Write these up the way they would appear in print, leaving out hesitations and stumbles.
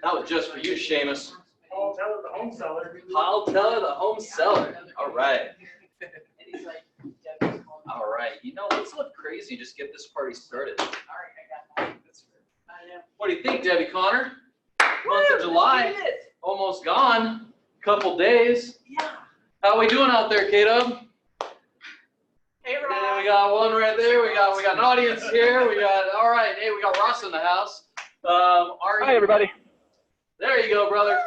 That was just for you, Seamus. Paul Teller, the home seller. Paul Teller, the home seller. All right. All right. You know, let's look crazy. Just get this party started. All right, I got that. What do you think, Debbie Connor? Month of July, almost gone. Couple days. Yeah. How we doing out there, K-Dub? Hey, Ross. Yeah, we got one right there. We got an audience here. We got all right. Hey, we got Ross in the house. Hi, everybody. There you go, brother.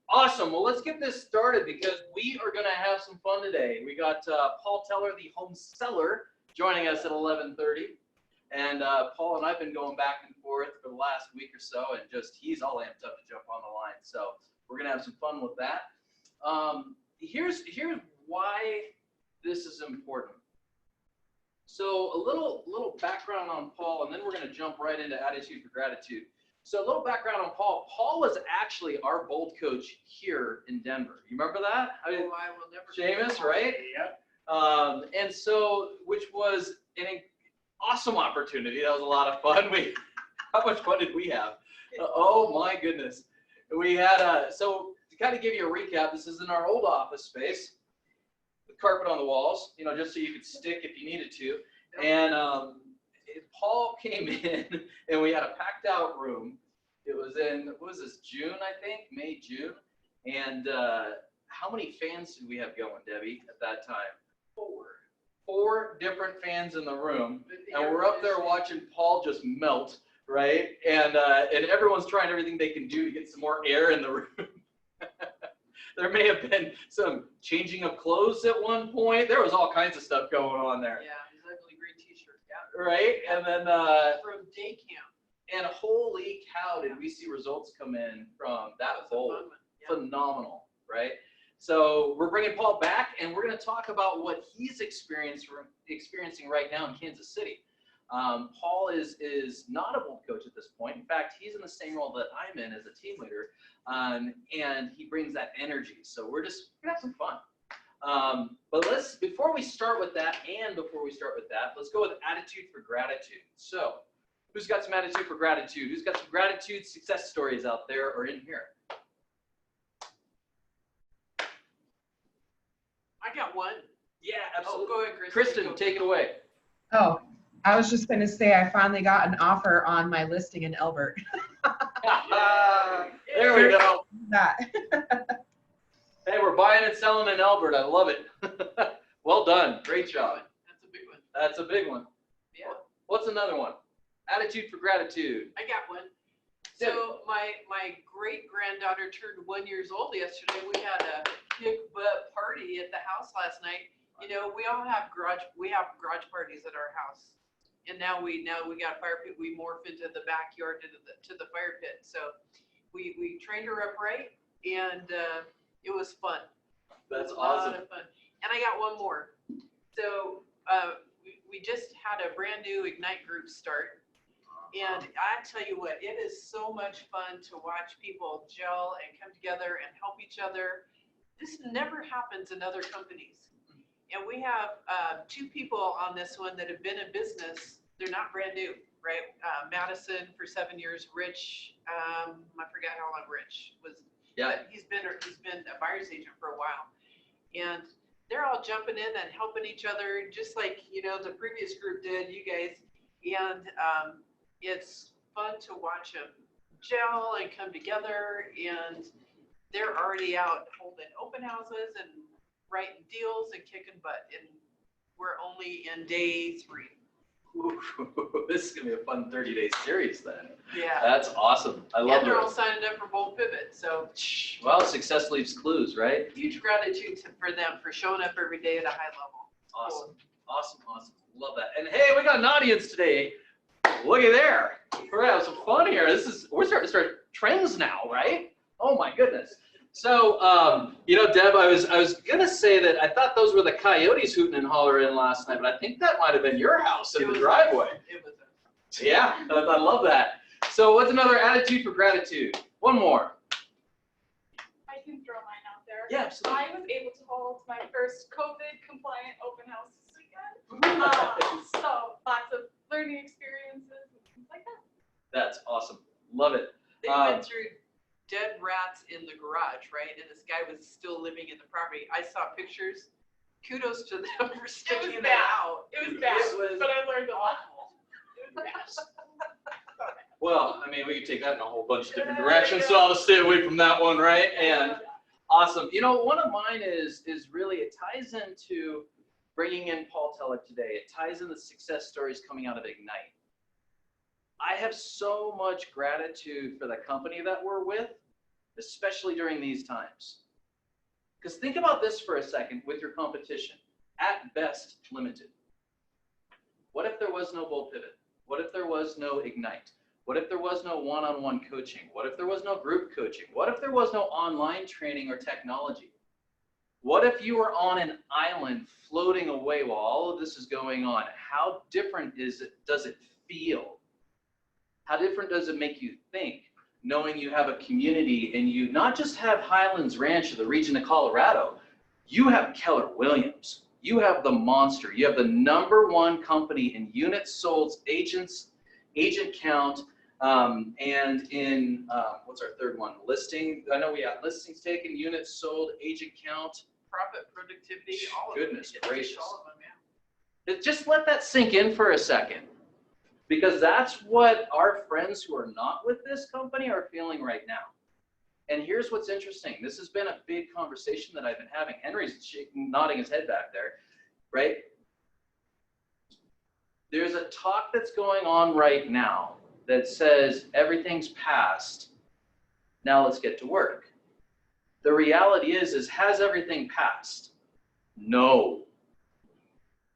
Awesome. Well, let's get this started because we are going to have some fun today. We got Paul Teller, the home seller, joining us at 11:30. And Paul and I have been going back and forth for the last week or so, and just he's all amped up to jump on the line. So we're going to have some fun with that. Here's why this is important. So a little background on Paul, and then we're going to jump right into attitude for gratitude. So a little background on Paul. Paul was actually our Bold coach here in Denver. You remember that? I will never. Seamus, right? Yep. And so, which was an awesome opportunity. That was a lot of fun. How much fun did we have? Oh my goodness. We had so to kind of give you a recap, this is in our old office space, with carpet on the walls, you know, just so you could stick if you needed to. And Paul came in, and we had a packed out room. It was in, what was this, June, I think, May, June. And how many fans did we have going, Debbie, at that time? Four different fans in the room, and we're up there watching Paul just melt, right? And everyone's trying everything they can do to get some more air in the room. There may have been some changing of clothes at one point. There was all kinds of stuff going on there. Yeah, his ugly green t-shirt. Yeah. Right? And then From day camp. and holy cow, did we see results come in from that bowl. Phenomenal, right? So we're bringing Paul back, and we're going to talk about what he's experiencing right now in Kansas City. Paul is not a Bold coach at this point. In fact, he's in the same role that I'm in as a team leader, and he brings that energy. So we're just going to have some fun. But before we start with that, let's go with attitude for gratitude. So who's got some attitude for gratitude? Who's got some gratitude success stories out there or in here? I got one. Yeah, absolutely. Oh, go ahead, Kristen. Kristen, take it away. Oh, I was just going to say I finally got an offer on my listing in Elbert. There we go. That. Hey, we're buying and selling in Elbert. I love it. Well done. Great job. That's a big one. That's a big one. Yeah. What's another one? Attitude for gratitude. I got one. So my great granddaughter turned 1 year old yesterday. We had a kick butt party at the house last night. You know, we have garage parties at our house, and now we got a fire pit. We morph into the backyard to the fire pit. So we trained her up right, and it was fun. That's a awesome. lot of fun. And I got one more. So we just had a brand new Ignite group start. And I tell you what, it is so much fun to watch people gel and come together and help each other. This never happens in other companies. And we have two people on this one that have been in business. They're not brand new, right? Madison for 7 years. Rich, I forgot how long Rich was. Yeah. He's been a buyer's agent for a while. And they're all jumping in and helping each other, just like, you know, the previous group did, you guys. And it's fun to watch them gel and come together, and they're already out holding open houses and writing deals and kicking butt, and we're only in day 3. Ooh, this is going to be a fun 30-day series then. Yeah. That's awesome. I love and they're it. all signing up for Bold Pivot, so Well, success leaves clues, right? huge gratitude for them for showing up every day at a high level. Awesome. Awesome. Awesome. Love that. And hey, we got an audience today. Looky there. We're gonna have some fun here. We're starting to start trends now, right? Oh my goodness. So, you know, Deb, I was gonna say that I thought those were the coyotes hooting and hollering last night, but I think that might have been your house in the driveway. It was Yeah, I love that. So, what's another attitude for gratitude? One more. I can throw mine out there. Yeah, absolutely. I was able to hold my first COVID-compliant open house this weekend. Nice. So lots of learning experiences and things like that. That's awesome. Love it. They went through dead rats in the garage, right? And this guy was still living in the property. I saw pictures. Kudos to them for sticking that bad. out. It was bad, It was but I learned a lot. It was bad. Well, I mean, we could take that in a whole bunch of different directions, so I'll stay away from that one, right? And awesome. You know, one of mine is really, it ties into bringing in Paul Telek today. It ties in the success stories coming out of Ignite. I have so much gratitude for the company that we're with, especially during these times. Because think about this for a second with your competition. At best, limited. What if there was no Bold Pivot? What if there was no Ignite? What if there was no one-on-one coaching? What if there was no group coaching? What if there was no online training or technology? What if you were on an island floating away while all of this is going on? How different does it feel? How different does it make you think, knowing you have a community and you not just have Highlands Ranch or the region of Colorado, you have Keller Williams. You have the monster. You have the #1 company in units sold, agents, agent count, and in, what's our third one? Listing. I know we have listings taken, units sold, agent count. Profit, productivity, all of Goodness them. gracious. All of them, yeah. Just let that sink in for a second. Because that's what our friends who are not with this company are feeling right now. And here's what's interesting. This has been a big conversation that I've been having. Henry's nodding his head back there, right? There's a talk that's going on right now that says everything's past. Now let's get to work. The reality is has everything passed? No.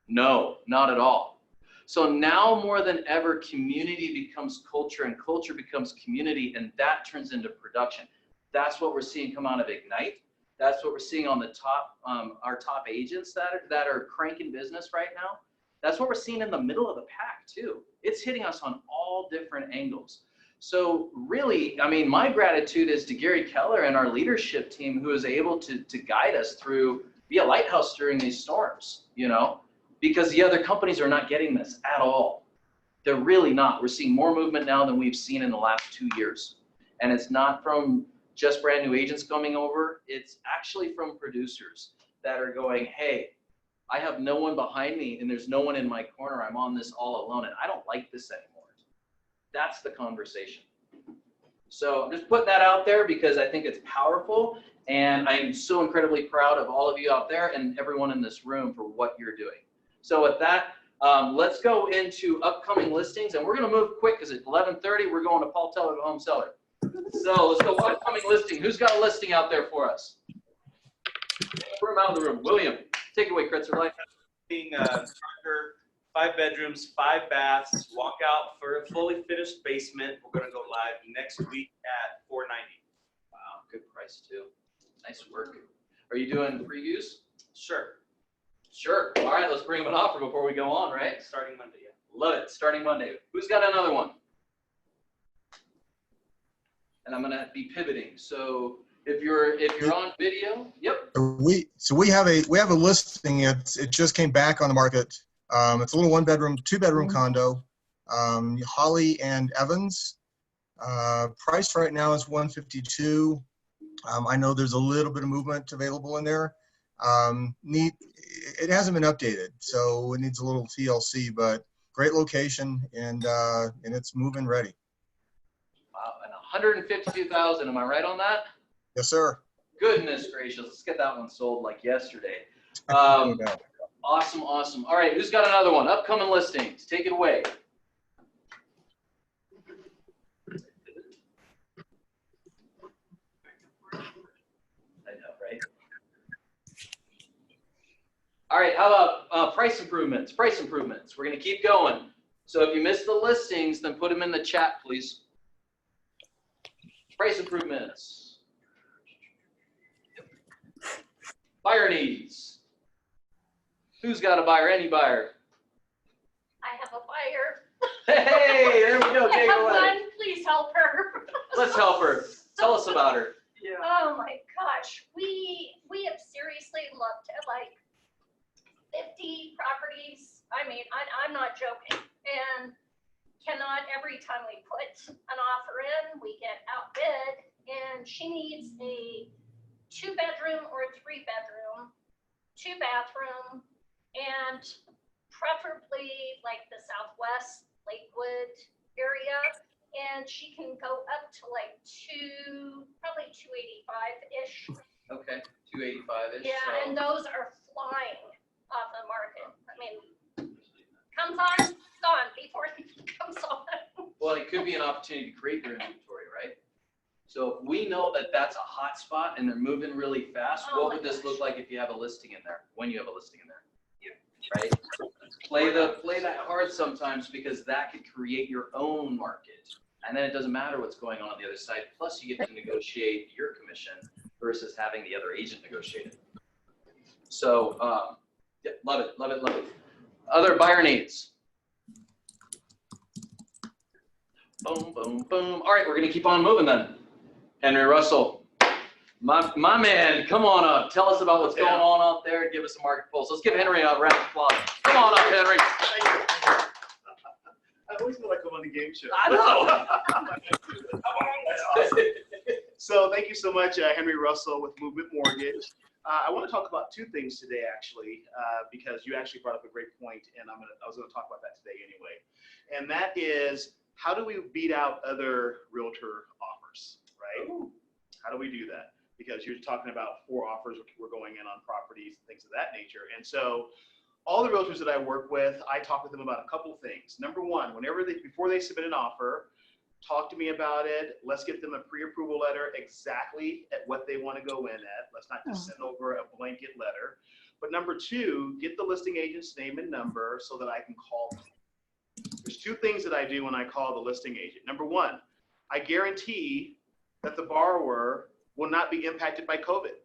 No, not at all. So now more than ever, community becomes culture and culture becomes community, and that turns into production. That's what we're seeing come out of Ignite. That's what we're seeing on the top, our top agents that are cranking business right now. That's what we're seeing in the middle of the pack too. It's hitting us on all different angles. So really, I mean, my gratitude is to Gary Keller and our leadership team who is able to guide us through, be a lighthouse during these storms, you know, because the other companies are not getting this at all. They're really not. We're seeing more movement now than we've seen in the last 2 years. And it's not from just brand new agents coming over. It's actually from producers that are going, hey, I have no one behind me and there's no one in my corner. I'm on this all alone and I don't like this anymore. That's the conversation. So I'm just putting that out there because I think it's powerful, and I'm so incredibly proud of all of you out there and everyone in this room for what you're doing. So with that, let's go into upcoming listings, and we're going to move quick because at 11:30 we're going to Paul Telek, the home seller. So let's go upcoming listing. Who's got a listing out there for us? Room out of the room. William, take it away, Kretzer. Being Parker, 5 bedrooms, 5 baths, walk out for a fully finished basement. We're going to go live next week at $490. Wow, good price too. Nice work. Are you doing previews? Sure. Sure. All right, let's bring them an offer before we go on, right? Starting Monday, yeah. Love it. Starting Monday. Who's got another one? And I'm gonna be pivoting. So if you're on video, yep. We have a listing. It just came back on the market. It's a little 1-bedroom, 2-bedroom condo. Holly and Evans. Price right now is $152. I know there's a little bit of movement available in there. It hasn't been updated, so it needs a little TLC, but great location, and it's moving ready. Wow, and 152,000. Am I right on that? Yes, sir. Goodness gracious, let's get that one sold like yesterday. No doubt. Awesome, awesome. All right, who's got another one? Upcoming listings. Take it away. I know, right? All right, how about price improvements? Price improvements. We're going to keep going. So if you missed the listings, then put them in the chat, please. Price improvements. Buyer needs. Who's got a buyer? Any buyer? I have a buyer. Hey, there we go. I Take it have away. one. Please help her. Let's help her. Tell us about her. Yeah. Oh my gosh, we have seriously looked at like 50 properties. I mean, I'm not joking. And cannot, every time we put an offer in, we get outbid, and she needs a 2-bedroom or a 3-bedroom, 2-bathroom, and preferably like the Southwest Lakewood area. And she can go up to like probably 285-ish. Okay, 285-ish. Yeah, so- and those are flying off the market. I mean, comes on, gone before it comes on. Well, it could be an opportunity to create your inventory, right? So if we know that that's a hot spot and they're moving really fast, Oh what my would this gosh. look like if you have a listing in there, when you have a listing in there? Right? Play that hard sometimes, because that could create your own market. And then it doesn't matter what's going on the other side. Plus you get to negotiate your commission versus having the other agent negotiate it. So, yeah, love it, love it, love it. Other buyer needs. Boom, boom, boom. All right, we're gonna keep on moving then. Henry Russell, my man, come on up. Tell us about what's going on out there and give us a market pulse. Let's give Henry a round of applause. Come on up, Henry. I always feel like I'm on a game show. I know. So thank you so much, Henry Russell with Movement Mortgage. I want to talk about two things today, actually, because you actually brought up a great point, and I was going to talk about that today anyway. And that is, how do we beat out other realtor offers, right? Ooh. How do we do that? Because you're talking about 4 offers we're going in on properties, things of that nature. And so all the realtors that I work with, I talk with them about a couple of things. Number one, before they submit an offer, talk to me about it. Let's get them a pre-approval letter exactly at what they want to go in at. Let's not just send over a blanket letter. But number two, get the listing agent's name and number so that I can call them. There's 2 things that I do when I call the listing agent. Number one, I guarantee that the borrower will not be impacted by COVID.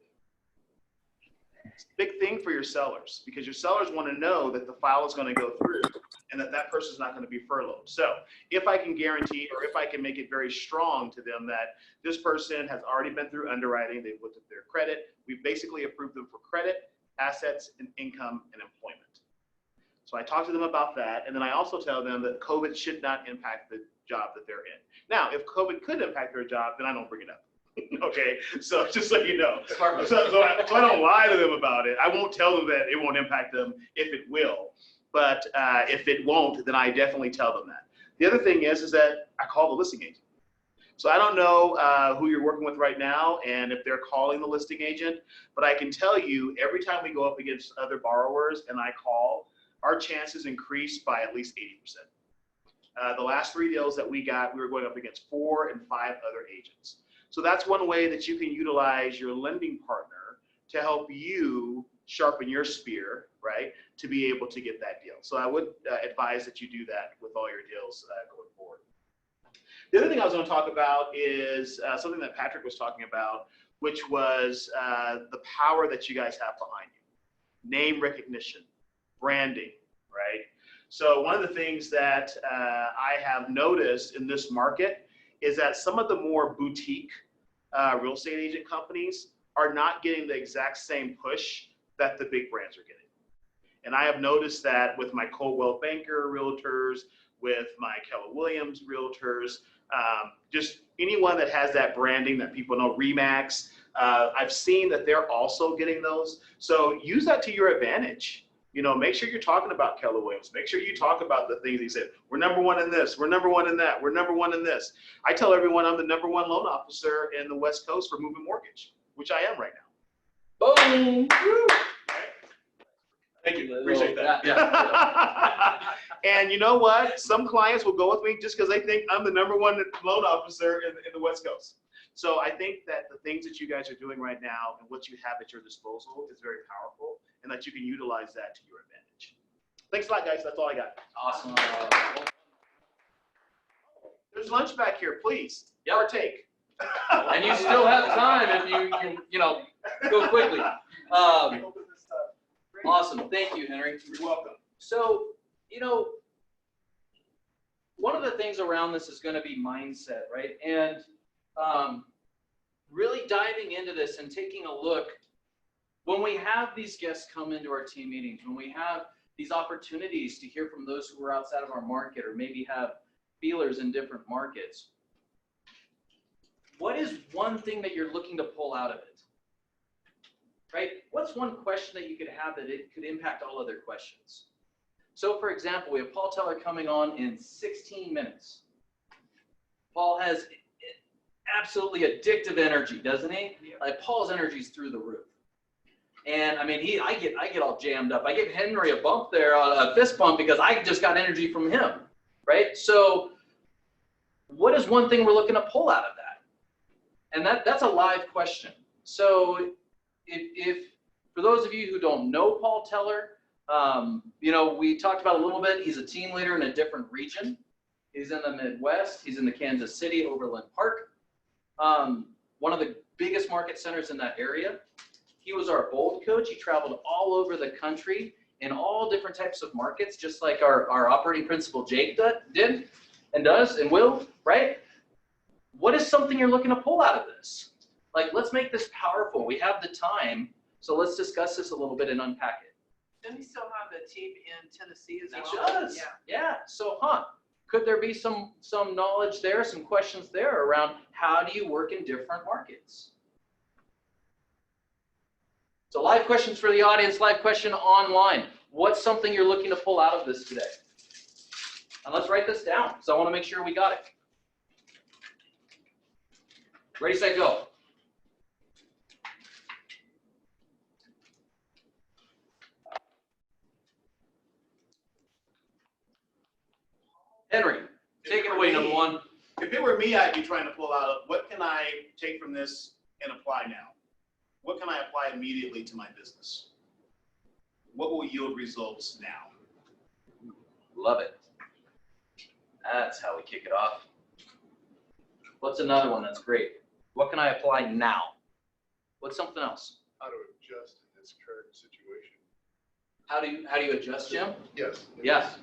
It's a big thing for your sellers, because your sellers want to know that the file is going to go through and that person's not going to be furloughed. So if I can guarantee, or if I can make it very strong to them that this person has already been through underwriting, they've looked at their credit, we've basically approved them for credit, assets, and income and employment. So I talk to them about that, and then I also tell them that COVID should not impact the job that they're in. Now, if COVID could impact their job, then I don't bring it up. Okay, so just so you know. So I don't lie to them about it. I won't tell them that it won't impact them if it will. But if it won't, then I definitely tell them that. The other thing is that I call the listing agent. So I don't know who you're working with right now and if they're calling the listing agent, but I can tell you every time we go up against other borrowers and I call, our chances increase by at least 80%. The last 3 deals that we got, we were going up against 4 and 5 other agents. So that's one way that you can utilize your lending partner to help you sharpen your spear, right, to be able to get that deal. So I would advise that you do that with all your deals going forward. The other thing I was going to talk about is something that Patrick was talking about, which was the power that you guys have behind you. Name recognition, branding, right? So one of the things that I have noticed in this market is that some of the more boutique real estate agent companies are not getting the exact same push that the big brands are getting. And I have noticed that with my Coldwell Banker realtors, with my Keller Williams realtors, just anyone that has that branding that people know, RE/MAX, I've seen that they're also getting those. So use that to your advantage. You know, make sure you're talking about Keller Williams. Make sure you talk about the things he said. We're number one in this. We're number one in that. We're number one in this. I tell everyone I'm the #1 loan officer in the West Coast for Movement Mortgage, which I am right now. Boom. Thank you. Appreciate that. Yeah. And you know what? Some clients will go with me just because they think I'm the #1 loan officer in the West Coast. So I think that the things that you guys are doing right now and what you have at your disposal is very powerful, and that you can utilize that to your advantage. Thanks a lot, guys. That's all I got. Awesome. There's lunch back here, please. Yep. Partake. And you still have time if you know, go quickly. Awesome. Thank you, Henry. You're welcome. So, you know, one of the things around this is going to be mindset, right? And really diving into this and taking a look. When we have these guests come into our team meetings, when we have these opportunities to hear from those who are outside of our market or maybe have feelers in different markets. What is one thing that you're looking to pull out of it? Right? What's one question that you could have that it could impact all other questions? So for example, we have Paul Teller coming on in 16 minutes. Paul has absolutely addictive energy, doesn't he? Like Paul's energy is through the roof. And I mean, I get all jammed up. I give Henry a bump there, a fist bump, because I just got energy from him, right? So what is one thing we're looking to pull out of that? And that's a live question. So if for those of you who don't know Paul Teller, you know, we talked about a little bit, he's a team leader in a different region. He's in the Midwest, he's in the Kansas City, Overland Park. One of the biggest market centers in that area. He was our Bold coach. He traveled all over the country in all different types of markets, just like our operating principal Jake did and does and will, right? What is something you're looking to pull out of this? Like, let's make this powerful. We have the time, so let's discuss this a little bit and unpack it. Doesn't he still have a team in Tennessee as He well? does. Yeah. Yeah. So, could there be some knowledge there, some questions there around how do you work in different markets? So live questions for the audience, live question online. What's something you're looking to pull out of this today? And let's write this down, because I want to make sure we got it. Ready, set, go. Henry, take it away, number one. If it were me, I'd be trying to pull out, what can I take from this and apply now? What can I apply immediately to my business? What will yield results now? Love it. That's how we kick it off. What's another one that's great? What can I apply now? What's something else? How to adjust in this current situation. How do you adjust, Jim? Yes. Yes.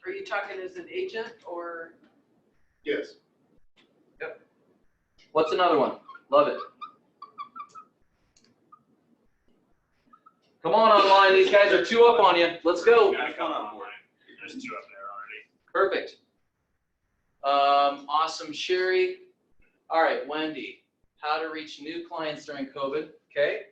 Are you talking as an agent or? Yes. Yep. What's another one? Love it. Come on online, these guys are two up on you. Let's go. There's two up there already. Perfect. Awesome, Sherry. All right, Wendy, how to reach new clients during COVID, okay?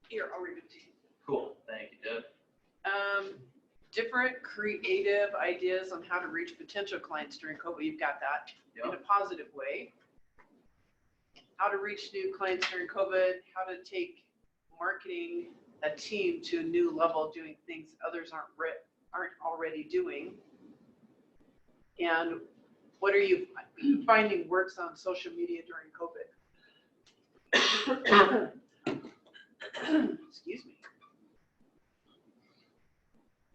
Here, I'll read it to you. Cool, thank you, Deb. Different creative ideas on how to reach potential clients during COVID. You've got that in a positive way. How to reach new clients during COVID, how to take marketing a team to a new level, doing things others aren't already doing. And what are you finding works on social media during COVID? Excuse me.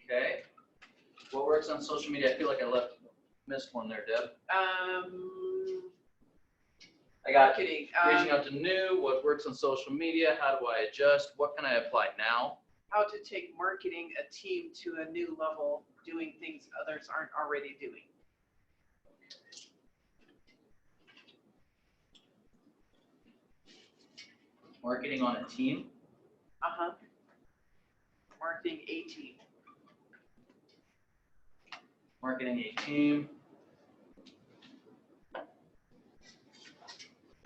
Okay. What works on social media? I feel like I missed one there, Deb. I got Marketing. reaching out to new, what works on social media, how do I adjust, what can I apply now? How to take marketing a team to a new level, doing things others aren't already doing. Marketing on a team. Marketing a team. Marketing a team.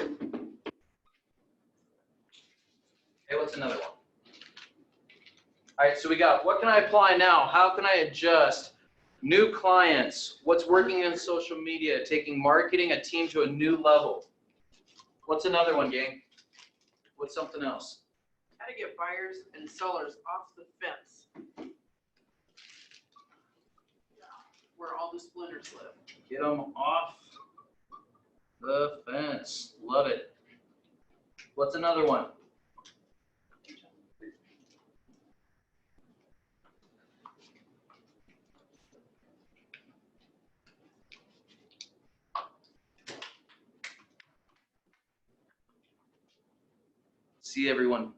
Okay, what's another one? All right, so we got, what can I apply now? How can I adjust? New clients, what's working in social media, taking marketing a team to a new level. What's another one, gang? What's something else? How to get buyers and sellers off the fence. Where all the splinters live. Get them off the fence. Love it. What's another one? See everyone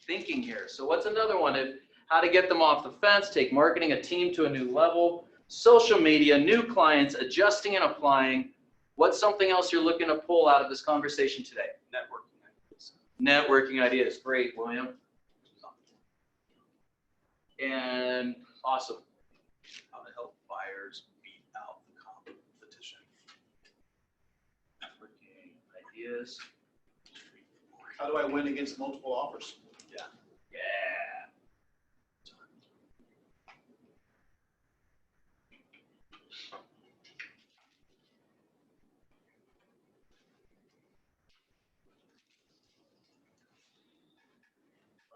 thinking here. So what's another one? how to get them off the fence, take marketing a team to a new level, social media, new clients, adjusting and applying. What's something else you're looking to pull out of this conversation today? Networking ideas. Networking ideas. Great, William. And awesome. How to help buyers beat out the competition. Networking ideas. How do I win against multiple offers? Yeah.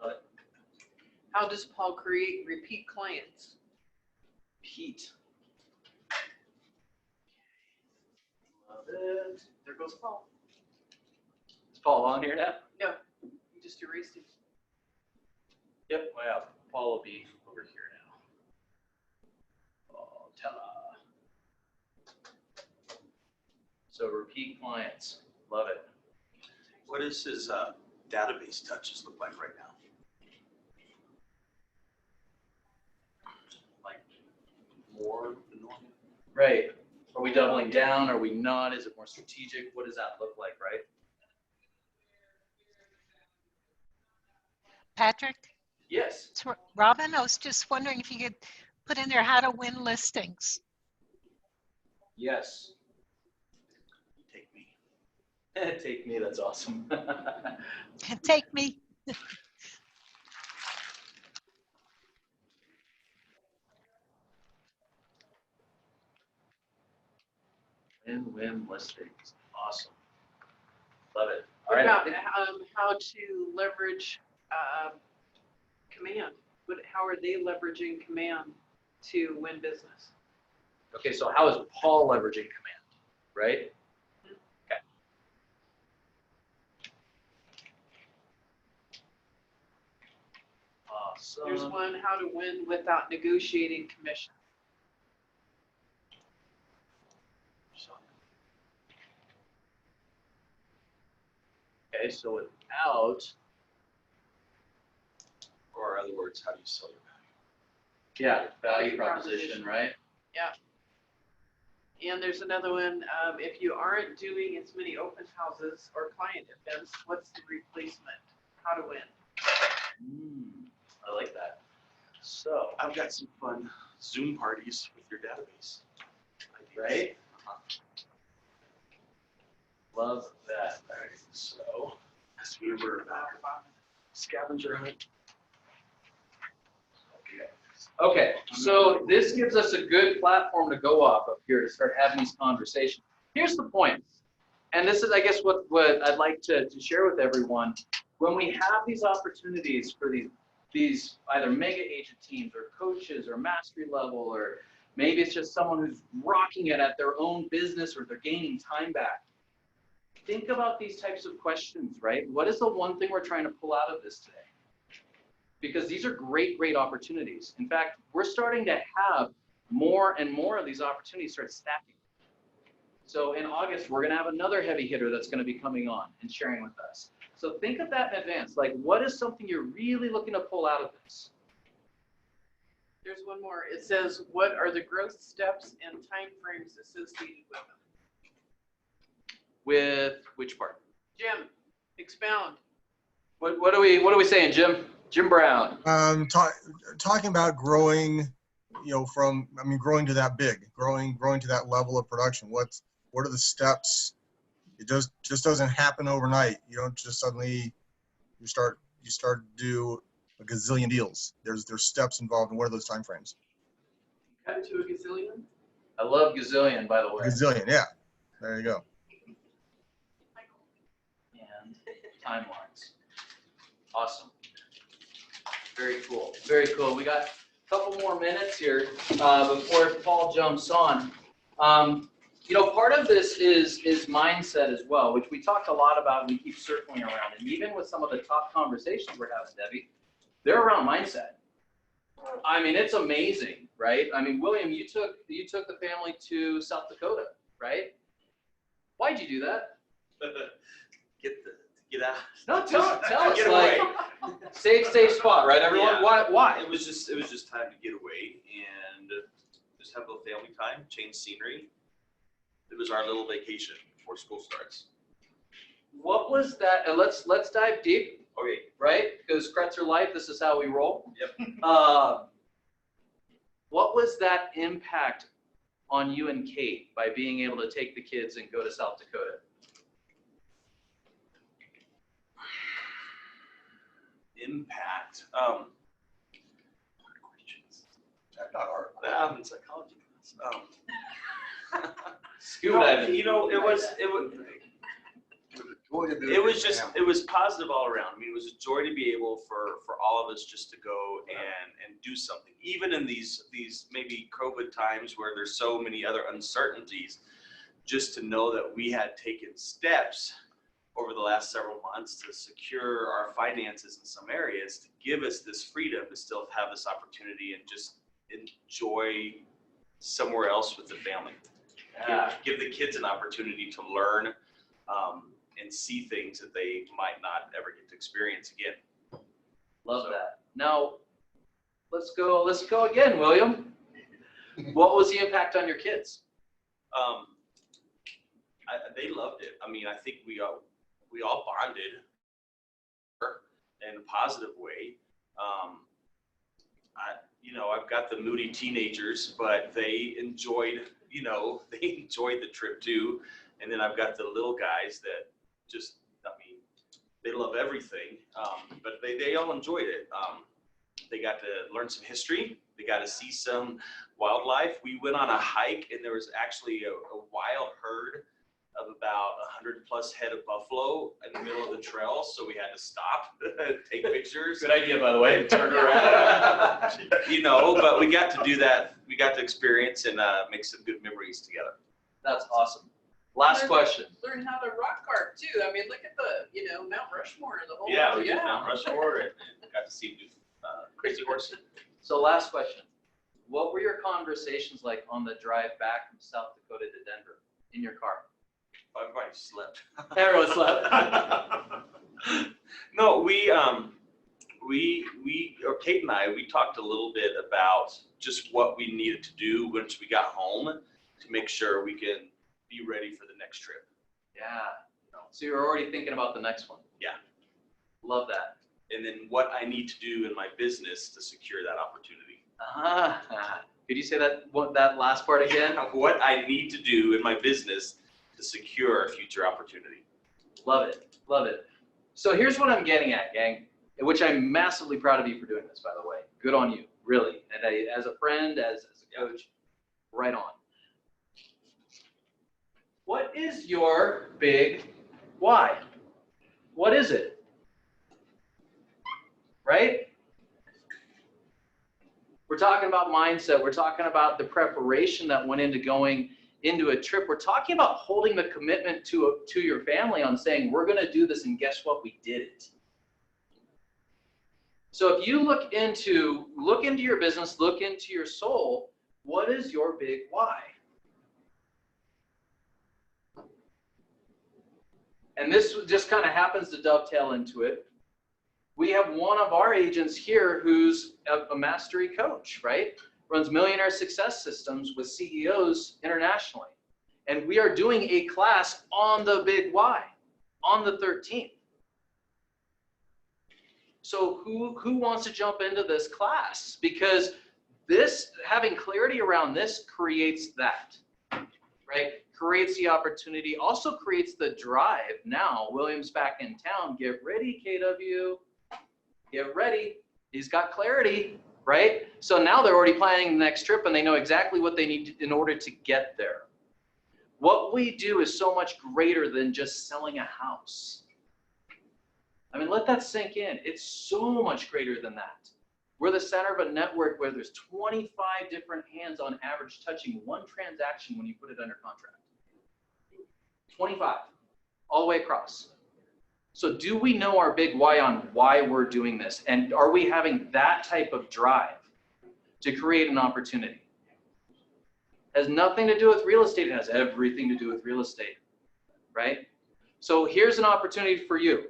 Love it. How does Paul create repeat clients? Pete. Love it. There goes Paul. Is Paul on here now? No, you just erased him. Yep, well, Paul will be over here now. Oh, ta-da. So repeat clients, love it. What does his database touches look like right now? Like more than normal? Right, are we doubling down, are we not, is it more strategic, what does that look like, right? Patrick, Yes. it's Robin, I was just wondering if you could put in there how to win listings. Yes. Take me. Take me, that's awesome. Take me. Win-win listings, awesome. Love it. All What right. about how to leverage command? How are they leveraging command to win business? Okay, so how is Paul leveraging command, right? Okay. Awesome. There's one, how to win without negotiating commission. Okay, so without, Or in other words, how do you sell your value? yeah, value proposition, right? And there's another one, if you aren't doing as many open houses or client events, what's the replacement? How to win? I like that. So, I've got some fun Zoom parties with your database. right? Love that. All right, so let's remember scavenger hunt. Okay, so this gives us a good platform to go off of here to start having these conversations. Here's the point, and this is, I guess, what I'd like to share with everyone. When we have these opportunities for these either mega agent teams or coaches or mastery level, or maybe it's just someone who's rocking it at their own business or they're gaining time back. Think about these types of questions, right? What is the one thing we're trying to pull out of this today? Because these are great, great opportunities. In fact, we're starting to have more and more of these opportunities start stacking. So in August, we're gonna have another heavy hitter that's gonna be coming on and sharing with us. So think of that in advance. Like, what is something you're really looking to pull out of this? There's one more. It says, what are the growth steps and timeframes associated with them? With which part? Jim, expound. What are we saying, Jim? Jim Brown. Talking about growing, growing to that big, growing to that level of production. What are the steps? It just doesn't happen overnight. You don't just suddenly you start to do a gazillion deals. There's steps involved, and what are those time frames? Cut to a gazillion. I love gazillion, by the way. Gazillion, yeah. There you go. And timelines. Awesome. Very cool. Very cool. We got a couple more minutes here before Paul jumps on. Part of this is mindset as well, which we talked a lot about and we keep circling around. And even with some of the top conversations we're having, Debbie, they're around mindset. I mean, it's amazing, right? I mean, William, you took the family to South Dakota, right? Why'd you do that? Get out. No, tell us. Get Like, away. Safe spot, right, everyone? Yeah. Why? It was just time to get away and just have a little family time, change scenery. It was our little vacation before school starts. What was that? And let's dive deep, Okay. right? Because Kretzer Life, this is how we roll. Yep. What was that impact on you and Kate by being able to take the kids and go to South Dakota? Impact. Not hard. I'm in psychology class. Scuba diving. You know, it was it was positive all around. I mean, it was a joy to be able for all of us just to go and do something, even in these maybe COVID times where there's so many other uncertainties. Just to know that we had taken steps over the last several months to secure our finances in some areas to give us this freedom to still have this opportunity and just enjoy somewhere else with the family. Give the kids an opportunity to learn and see things that they might not ever get to experience again. Love that. Now, let's go again, William. What was the impact on your kids? They loved it. I mean, I think we all bonded in a positive way. I've got the moody teenagers, but they enjoyed the trip too. And then I've got the little guys that just, they love everything, but they all enjoyed it. They got to learn some history. They got to see some wildlife. We went on a hike and there was actually a wild herd of about 100+ head of buffalo in the middle of the trail. So we had to stop, take pictures. Good idea, by the way. And turn around. But we got to do that. We got to experience and make some good memories together. That's awesome. Last question. Learn how to rock art too. I mean, look at the, Mount Rushmore and the whole. Yeah, we did Mount Rushmore and got to see Crazy Horse. So last question. What were your conversations like on the drive back from South Dakota to Denver in your car? Everybody slept. Everyone slept. No, Kate and I, we talked a little bit about just what we needed to do once we got home to make sure we can be ready for the next trip. Yeah. So you're already thinking about the next one. Yeah. Love that. And then what I need to do in my business to secure that opportunity. Could you say that last part again? What I need to do in my business to secure a future opportunity. Love it. Love it. So here's what I'm getting at, gang, which I'm massively proud of you for doing this, by the way. Good on you, really. And as a friend, as a coach, right on. What is your big why? What is it? Right? We're talking about mindset. We're talking about the preparation that went into going into a trip. We're talking about holding the commitment to your family on saying, we're going to do this, and guess what? We did it. So if you look into your business, look into your soul, what is your big why? And this just kind of happens to dovetail into it. We have one of our agents here who's a mastery coach, right? Runs Millionaire Success Systems with CEOs internationally. And we are doing a class on the big why on the 13th. So who wants to jump into this class? Because having clarity around this creates that, right? Creates the opportunity, also creates the drive. Now, William's back in town. Get ready, KW. Get ready. He's got clarity, right? So now they're already planning the next trip and they know exactly what they need in order to get there. What we do is so much greater than just selling a house. I mean, let that sink in. It's so much greater than that. We're the center of a network where there's 25 different hands on average touching one transaction when you put it under contract. 25, all the way across. So do we know our big why on why we're doing this? And are we having that type of drive to create an opportunity? It has nothing to do with real estate. It has everything to do with real estate, right? So here's an opportunity for you.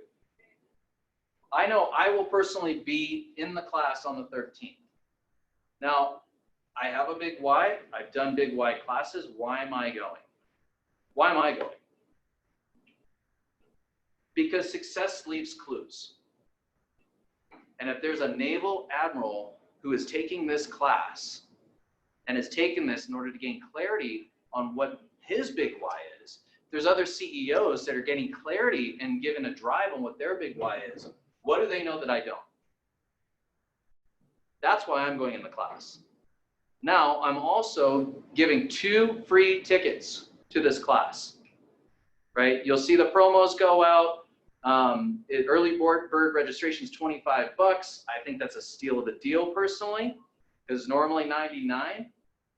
I know I will personally be in the class on the 13th. Now, I have a big Y. I've done big Y classes. Why am I going? Why am I going? Because success leaves clues. And if there's a naval admiral who is taking this class and has taken this in order to gain clarity on what his big why is, there's other CEOs that are getting clarity and given a drive on what their big why is. What do they know that I don't? That's why I'm going in the class. Now, I'm also giving 2 free tickets to this class, right? You'll see the promos go out. Early bird registration is $25. I think that's a steal of a deal personally, because normally $99.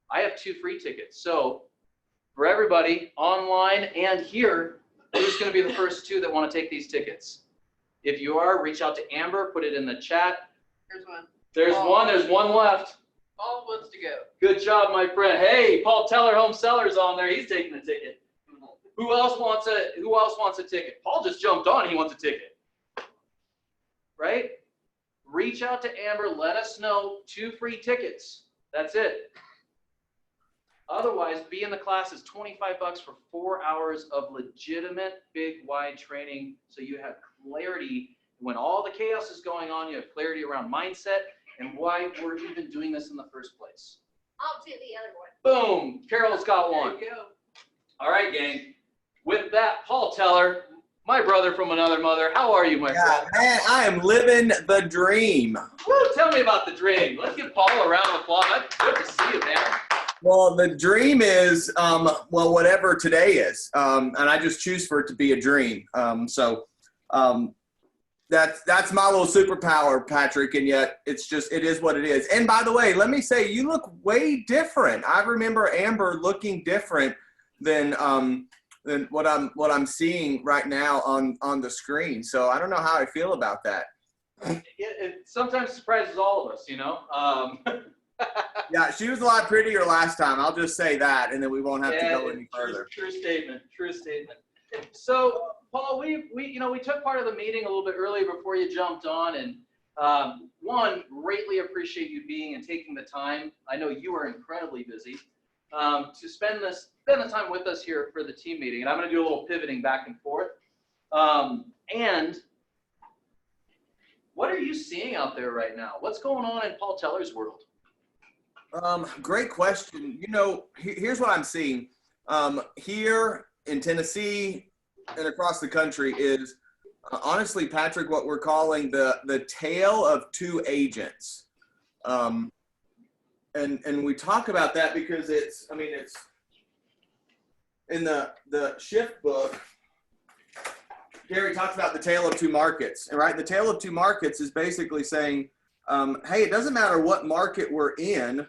I have 2 free tickets. So for everybody online and here, who's going to be the first 2 that want to take these tickets? If you are, reach out to Amber, put it in the chat. Here's one. There's one left. Paul wants to go. Good job, my friend. Hey, Paul Teller, home seller's on there. He's taking the ticket. Who else wants a ticket? Paul just jumped on. He wants a ticket. Right? Reach out to Amber. Let us know. 2 free tickets. That's it. Otherwise, be in the class is $25 for 4 hours of legitimate big wide training. So you have clarity when all the chaos is going on. You have clarity around mindset and why we're even doing this in the first place. I'll do the other one. Boom. Carol's got one. There you go. All right, gang. With that, Paul Teller, my brother from another mother. How are you, my friend? Man, I am living the dream. Woo, tell me about the dream. Let's give Paul a round of applause. That's good to see you, man. Well, the dream is, well, whatever today is. And I just choose for it to be a dream. That's my little superpower, Patrick. And yet it is what it is. And by the way, let me say, you look way different. I remember Amber looking different than what I'm seeing right now on the screen. So I don't know how I feel about that. It sometimes surprises all of us, you know. Yeah, she was a lot prettier last time. I'll just say that, and then we won't have to go any further. True statement. True statement. So, Paul, we took part of the meeting a little bit earlier before you jumped on, and one, greatly appreciate you being and taking the time. I know you are incredibly busy to spend the time with us here for the team meeting, and I'm going to do a little pivoting back and forth. And what are you seeing out there right now? What's going on in Paul Teller's world? Great question. You know, here's what I'm seeing here in Tennessee and across the country is honestly, Patrick, what we're calling the tale of 2 agents. And we talk about that because it's in the shift book. Gary talks about the tale of 2 markets, right? The tale of 2 markets is basically saying, hey, it doesn't matter what market we're in,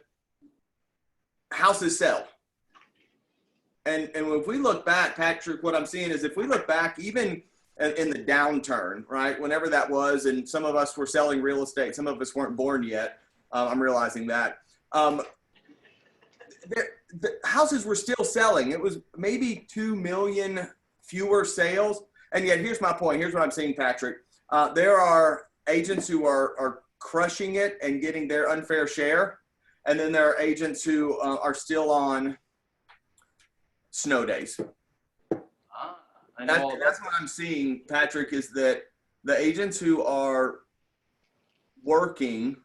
houses sell. And if we look back, Patrick, what I'm seeing is if we look back, even in the downturn, right, whenever that was, and some of us were selling real estate, some of us weren't born yet, I'm realizing that. The houses were still selling. It was maybe 2 million fewer sales. And yet, here's my point. Here's what I'm seeing, Patrick. There are agents who are crushing it and getting their unfair share. And then there are agents who are still on snow days. That's what I'm seeing, Patrick, is that the agents who are working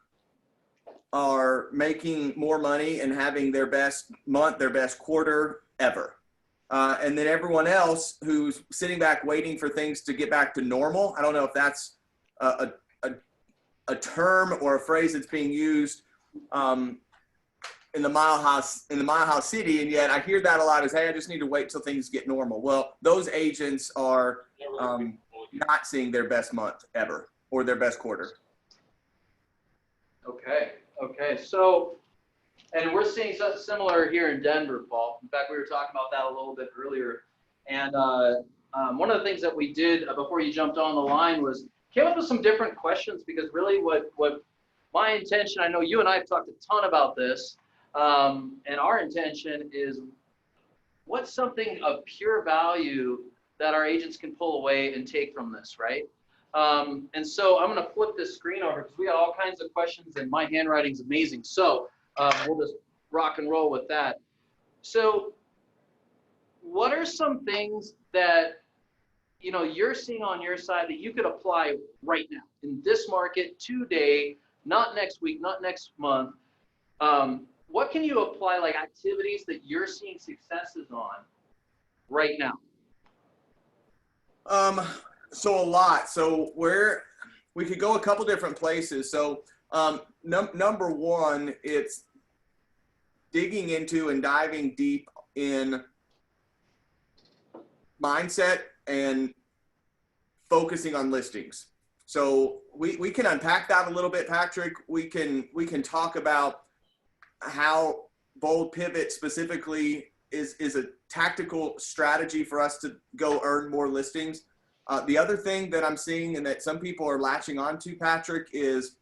are making more money and having their best month, their best quarter ever. And then everyone else who's sitting back waiting for things to get back to normal. I don't know if that's a term or a phrase that's being used in the Mile House City, and yet I hear that a lot as, hey, I just need to wait till things get normal. Well, those agents are not seeing their best month ever or their best quarter. Okay. So, and we're seeing something similar here in Denver, Paul. In fact, we were talking about that a little bit earlier. And one of the things that we did before you jumped on the line was came up with some different questions, because really what my intention, I know you and I have talked a ton about this, and our intention is what's something of pure value that our agents can pull away and take from this, right? And so I'm gonna flip this screen over because we got all kinds of questions and my handwriting's amazing. So we'll just rock and roll with that. So what are some things that, you know, you're seeing on your side that you could apply right now in this market today, not next week, not next month? What can you apply, like activities that you're seeing successes on right now? So a lot. So we could go a couple different places. So number one, it's digging into and diving deep in mindset and focusing on listings. So we can unpack that a little bit, Patrick. We can talk about how Bold Pivot specifically is a tactical strategy for us to go earn more listings. The other thing that I'm seeing and that some people are latching onto, Patrick, is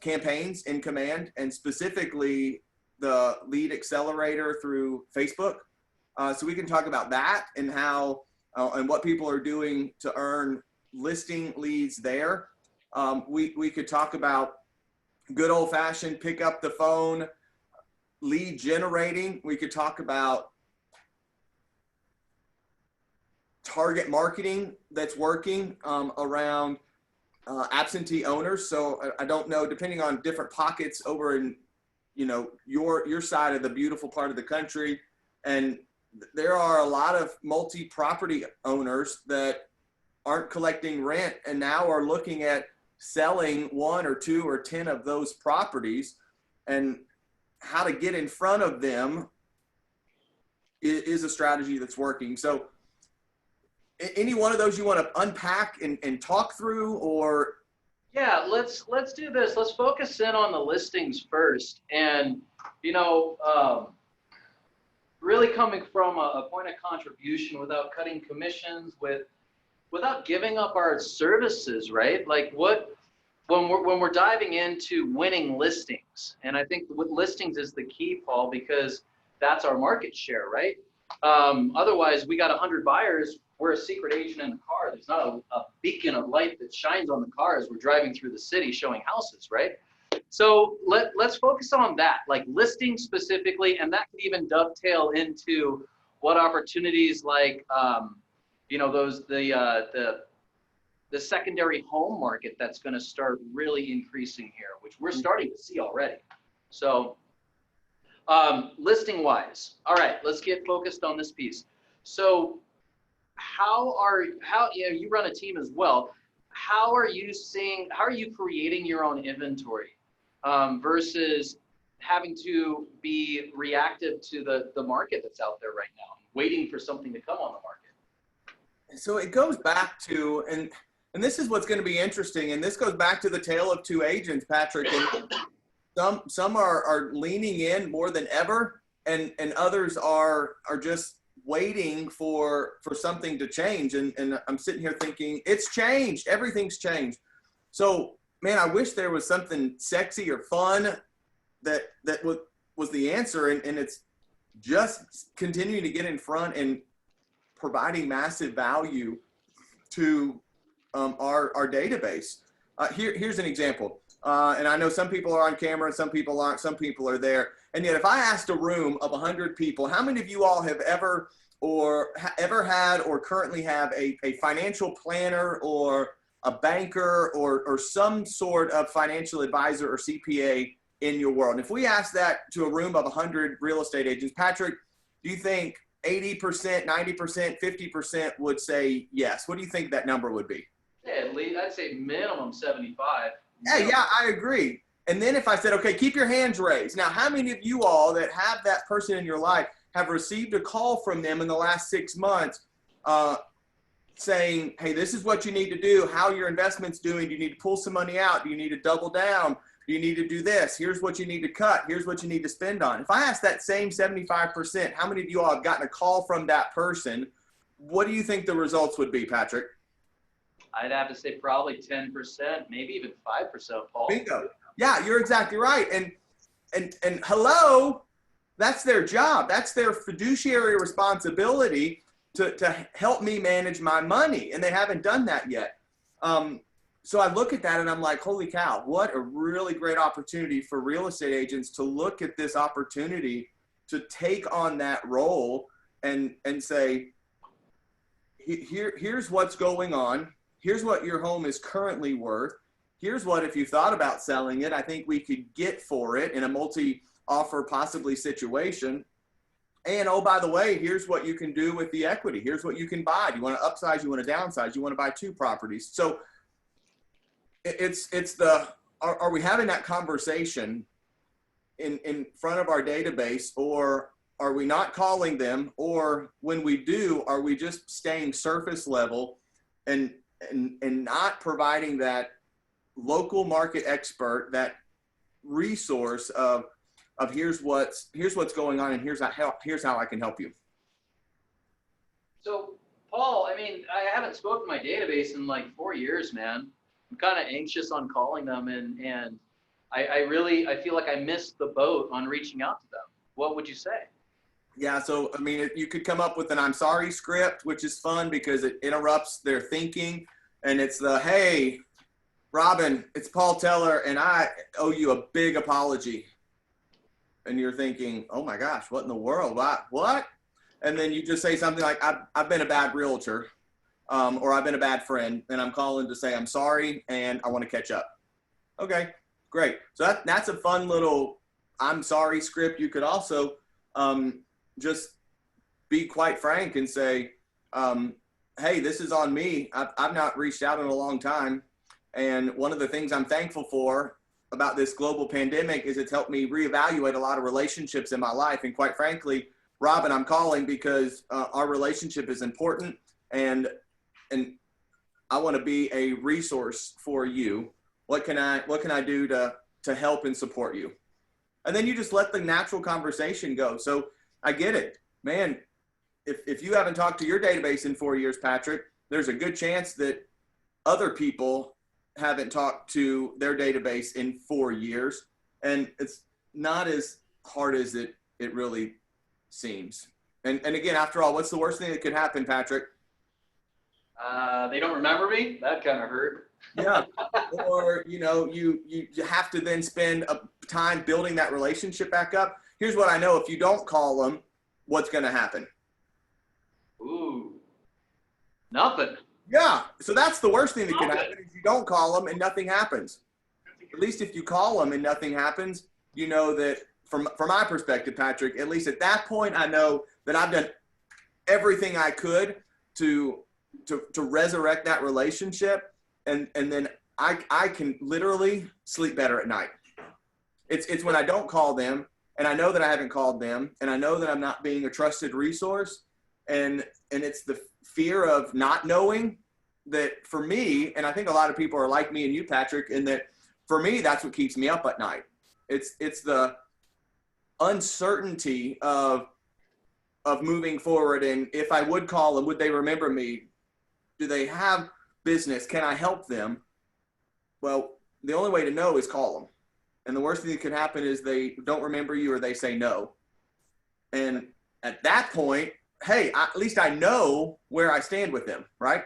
campaigns in command, and specifically the lead accelerator through Facebook. So we can talk about that and how and what people are doing to earn listing leads there. We could talk about good old fashioned pick up the phone lead generating. We could talk about target marketing that's working around absentee owners. So I don't know, depending on different pockets over in, you know, your side of the beautiful part of the country, and there are a lot of multi-property owners that aren't collecting rent and now are looking at selling 1 or 2 or 10 of those properties, and how to get in front of them is a strategy that's working. So any one of those you want to unpack and talk through, or? Yeah, let's do this. Let's focus in on the listings first. And, you know, really coming from a point of contribution without cutting commissions, without giving up our services, right? Like when we're diving into winning listings, and I think with listings is the key, Paul, because that's our market share, right? Otherwise, we got 100 buyers. We're a secret agent in the car. There's not a beacon of light that shines on the car as we're driving through the city showing houses, right? So let's focus on that, like listings specifically, and that could even dovetail into what opportunities like, you know, the secondary home market that's going to start really increasing here, which we're starting to see already. So listing wise, all right, let's get focused on this piece. So how you know, you run a team as well. How are you creating your own inventory versus having to be reactive to the market that's out there right now, waiting for something to come on the market? So it goes back to, and this is what's going to be interesting, and this goes back to the tale of two agents, Patrick. And some are leaning in more than ever, and others are just waiting for something to change. And I'm sitting here thinking, it's changed. Everything's changed. So, man, I wish there was something sexy or fun that was the answer. And it's just continuing to get in front and providing massive value to our database. Here's an example. And I know some people are on camera and some people aren't, some people are there. And yet if I asked a room of 100 people, how many of you all have ever had or currently have a financial planner or a banker or some sort of financial advisor or CPA in your world? And if we ask that to a room of 100 real estate agents, Patrick, do you think 80%, 90%, 50% would say yes? What do you think that number would be? Yeah, at least I'd say minimum 75. Yeah, I agree. And then if I said, okay, keep your hands raised. Now, how many of you all that have that person in your life have received a call from them in the last 6 months saying, hey, this is what you need to do, how your investment's doing, do you need to pull some money out, do you need to double down, do you need to do this, here's what you need to cut, here's what you need to spend on? If I ask that same 75%, how many of you all have gotten a call from that person? What do you think the results would be, Patrick? I'd have to say probably 10%, maybe even 5%, Paul. Bingo. Yeah, you're exactly right. And hello, that's their job. That's their fiduciary responsibility to help me manage my money. And they haven't done that yet. So I look at that and I'm like, holy cow, what a really great opportunity for real estate agents to look at this opportunity to take on that role and say, here's what's going on. Here's what your home is currently worth. Here's what, if you thought about selling it, I think we could get for it in a multi-offer possibly situation. And oh, by the way, here's what you can do with the equity. Here's what you can buy. Do you want to upsize? You want to downsize? You want to buy 2 properties? So are we having that conversation in front of our database, or are we not calling them? Or when we do, are we just staying surface level and not providing that local market expert, that resource of here's what's going on and here's how I can help you. So Paul, I mean, I haven't spoken to my database in like 4 years, man. I'm kind of anxious on calling them, and I feel like I missed the boat on reaching out to them. What would you say? Yeah, so I mean, you could come up with an I'm sorry script, which is fun because it interrupts their thinking, and it's the, hey, Robin, it's Paul Teller, and I owe you a big apology. And you're thinking, oh my gosh, what in the world? What? And then you just say something like, I've been a bad realtor, or I've been a bad friend, and I'm calling to say I'm sorry and I want to catch up. Okay, great. So that's a fun little I'm sorry script. You could also just be quite frank and say, hey, this is on me. I've not reached out in a long time. And one of the things I'm thankful for about this global pandemic is it's helped me reevaluate a lot of relationships in my life. And quite frankly, Robin, I'm calling because our relationship is important, and I want to be a resource for you. What can I do to help and support you? And then you just let the natural conversation go. So I get it, man. If you haven't talked to your database in 4 years, Patrick, there's a good chance that other people haven't talked to their database in 4 years, and it's not as hard as it really seems. And again, after all, what's the worst thing that could happen, Patrick? They don't remember me? That kind of hurt. Yeah. Or, you have to then spend time building that relationship back up. Here's what I know. If you don't call them, what's going to happen? Ooh, nothing. Yeah. So that's the worst thing that could happen is you don't call them and nothing happens. At least if you call them and nothing happens, you know that from my perspective, Patrick, at least at that point, I know that I've done everything I could to resurrect that relationship. And then I can literally sleep better at night. It's when I don't call them and I know that I haven't called them and I know that I'm not being a trusted resource. And it's the fear of not knowing that for me, and I think a lot of people are like me and you, Patrick, in that for me, that's what keeps me up at night. It's the uncertainty of moving forward. And if I would call them, would they remember me? Do they have business? Can I help them? Well, the only way to know is call them. And the worst thing that could happen is they don't remember you or they say no. And at that point, hey, at least I know where I stand with them, right?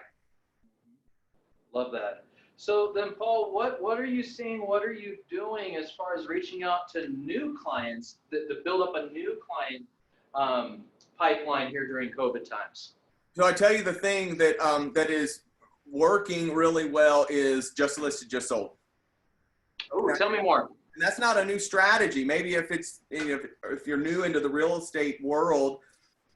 Love that. So then, Paul, what are you seeing? What are you doing as far as reaching out to new clients to build up a new client pipeline here during COVID times? So I tell you the thing that that is working really well is just listed, just sold. Oh, tell me more. And that's not a new strategy. Maybe if it's if you're new into the real estate world,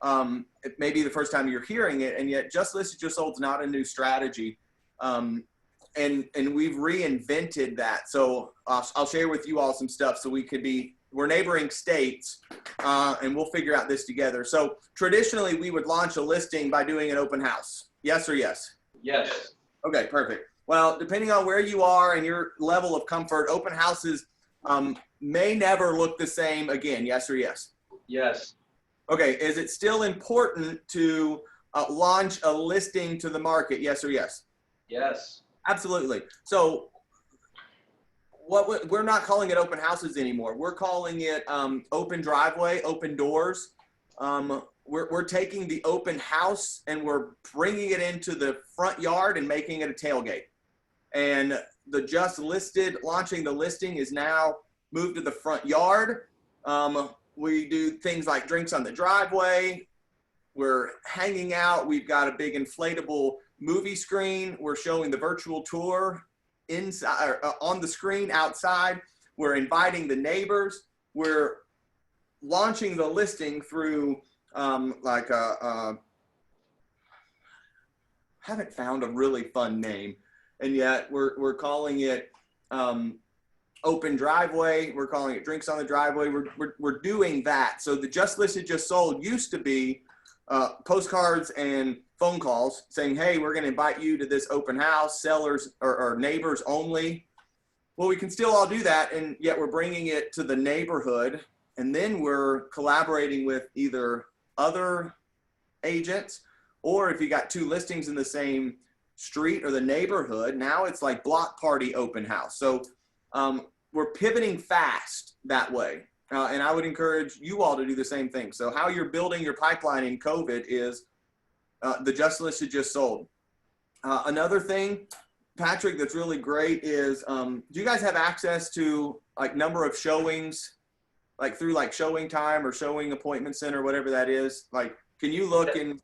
it may be the first time you're hearing it, and yet just listed, just sold is not a new strategy. And we've reinvented that. So I'll share with you all some stuff so we're neighboring states, and we'll figure out this together. So traditionally we would launch a listing by doing an open house. Yes or yes? Yes. Okay, perfect. Well, depending on where you are and your level of comfort, open houses may never look the same again. Yes or yes? Yes. Okay, is it still important to launch a listing to the market? Yes or yes? Yes. Absolutely. So we're not calling it open houses anymore. We're calling it open driveway, open doors. We're taking the open house and we're bringing it into the front yard and making it a tailgate. And the just listed, launching the listing is now moved to the front yard. We do things like drinks on the driveway. We're hanging out. We've got a big inflatable movie screen. We're showing the virtual tour inside, on the screen outside. We're inviting the neighbors. We're launching the listing through haven't found a really fun name, and yet we're calling it open driveway. We're calling it drinks on the driveway. We're doing that. So the just listed, just sold used to be postcards and phone calls saying, hey, we're going to invite you to this open house, sellers or neighbors only. Well, we can still all do that, and yet we're bringing it to the neighborhood, and then we're collaborating with either other agents, or if you got two listings in the same street or the neighborhood, now it's like block party open house. So we're pivoting fast that way. And I would encourage you all to do the same thing. So how you're building your pipeline in COVID is the just listed, just sold. Another thing, Patrick, that's really great is, do you guys have access to like number of showings, like through like Showing Time or Showing Appointment Center, whatever that is? Like, can you look and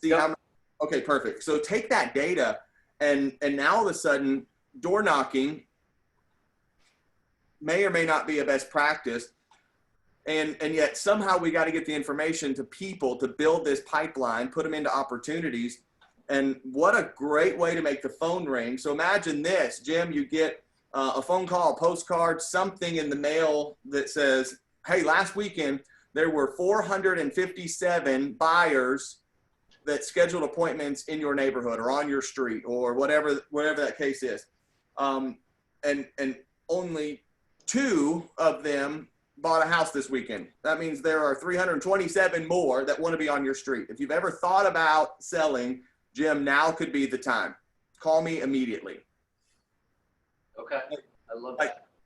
see how many? Okay, perfect. So take that data and now all of a sudden door knocking may or may not be a best practice. And yet somehow we got to get the information to people to build this pipeline, put them into opportunities. And what a great way to make the phone ring. So imagine this, Jim, you get a phone call, a postcard, something in the mail that says, hey, last weekend, there were 457 buyers that scheduled appointments in your neighborhood or on your street or whatever that case is. And only 2 of them bought a house this weekend. That means there are 327 more that want to be on your street. If you've ever thought about selling, Jim, now could be the time. Call me immediately. Okay, I love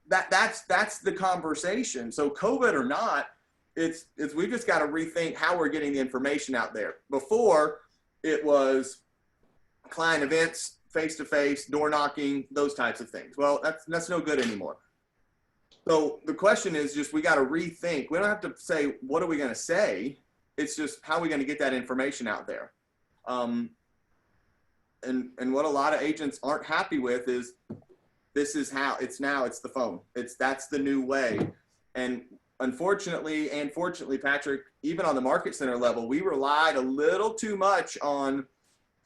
that. That's the conversation. So COVID or not, it's we've just got to rethink how we're getting the information out there. Before it was client events, face-to-face, door knocking, those types of things. Well, that's no good anymore. So the question is just, we got to rethink. We don't have to say, what are we going to say? It's just, how are we going to get that information out there? And what a lot of agents aren't happy with is, this is how it's now. It's the phone. That's the new way. And unfortunately, and fortunately, Patrick, even on the market center level, we relied a little too much on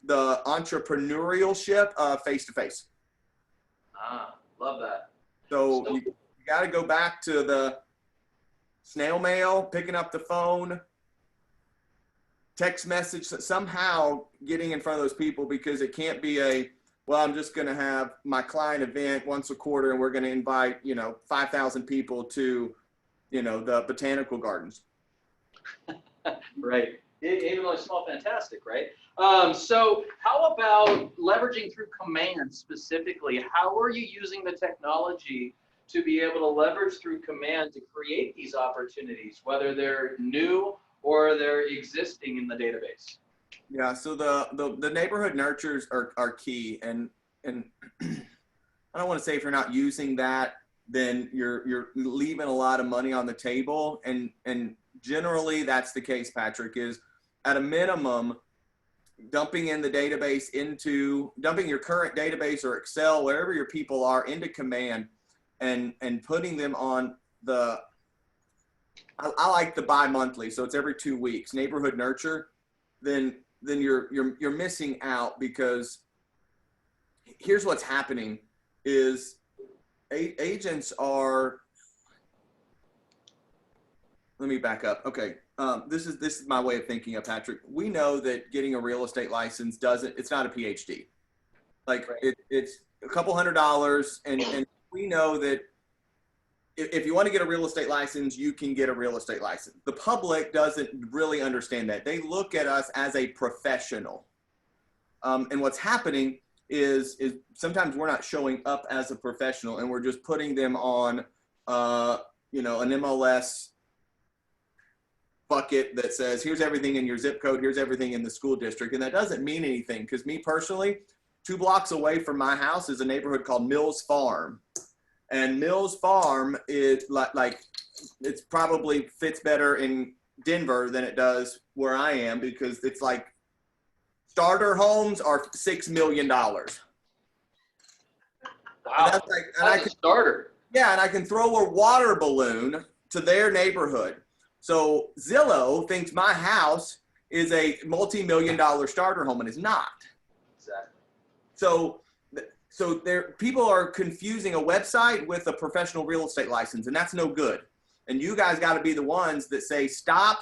the entrepreneurship of face-to-face. Love that. So you got to go back to the snail mail, picking up the phone, text message, somehow getting in front of those people, because it can't be well, I'm just going to have my client event once a quarter and we're going to invite, 5,000 people to, the botanical gardens. Right. Even though it's small, fantastic, right? So how about leveraging through Command specifically? How are you using the technology to be able to leverage through Command to create these opportunities, whether they're new or they're existing in the database? Yeah, so the neighborhood nurtures are key, and I don't want to say if you're not using that, then you're leaving a lot of money on the table, and generally that's the case, Patrick, is at a minimum dumping in the database dumping your current database or Excel, wherever your people are, into Command, and putting them on I like the bi-monthly, so it's every 2 weeks, neighborhood nurture. Then you're missing out, because here's what's happening is agents are, let me back up. Okay. This is my way of thinking of, Patrick. We know that getting a real estate license it's not a PhD. Like it's a couple $100, and we know that if you want to get a real estate license, you can get a real estate license. The public doesn't really understand that. They look at us as a professional. And what's happening is sometimes we're not showing up as a professional, and we're just putting them on, an MLS bucket that says, here's everything in your zip code, here's everything in the school district. And that doesn't mean anything, because me personally, 2 blocks away from my house is a neighborhood called Mills Farm. And Mills Farm is like it's probably fits better in Denver than it does where I am, because it's like starter homes are $6 million. Wow. And That's a starter. Yeah, and I can throw a water balloon to their neighborhood. So Zillow thinks my house is a multi-million-dollar starter home, and it's not. Exactly. So there, people are confusing a website with a professional real estate license, and that's no good. And you guys got to be the ones that say, stop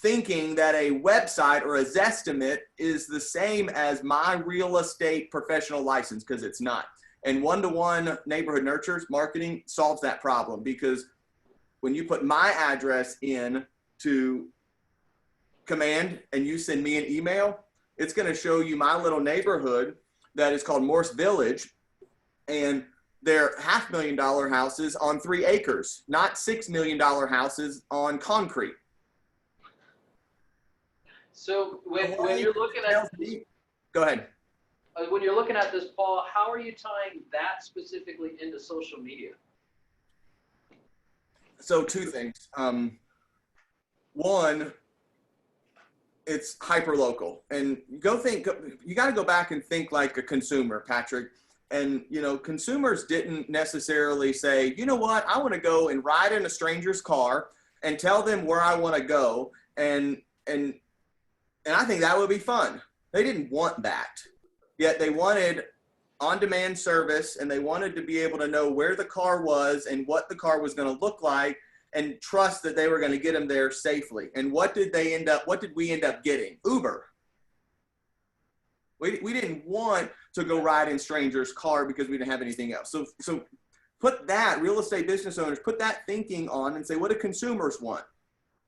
thinking that a website or a Zestimate is the same as my real estate professional license, because it's not. And one-to-one neighborhood nurtures marketing solves that problem, because when you put my address in to Command and you send me an email, it's going to show you my little neighborhood that is called Morse Village, and they're $500,000 houses on 3 acres, not $6 million houses on concrete. So when you're looking at Go ahead. when you're looking at this, Paul, how are you tying that specifically into social media? So 2 things. One, it's hyper local, and you got to go back and think like a consumer, Patrick. And, you know, consumers didn't necessarily say, you know what, I want to go and ride in a stranger's car and tell them where I want to go. And I think that would be fun. They didn't want that. Yet they wanted on-demand service, and they wanted to be able to know where the car was and what the car was going to look like, and trust that they were going to get them there safely. And what did we end up getting? Uber. We didn't want to go ride in strangers' car because we didn't have anything else. So put that, real estate business owners, put that thinking on and say, what do consumers want?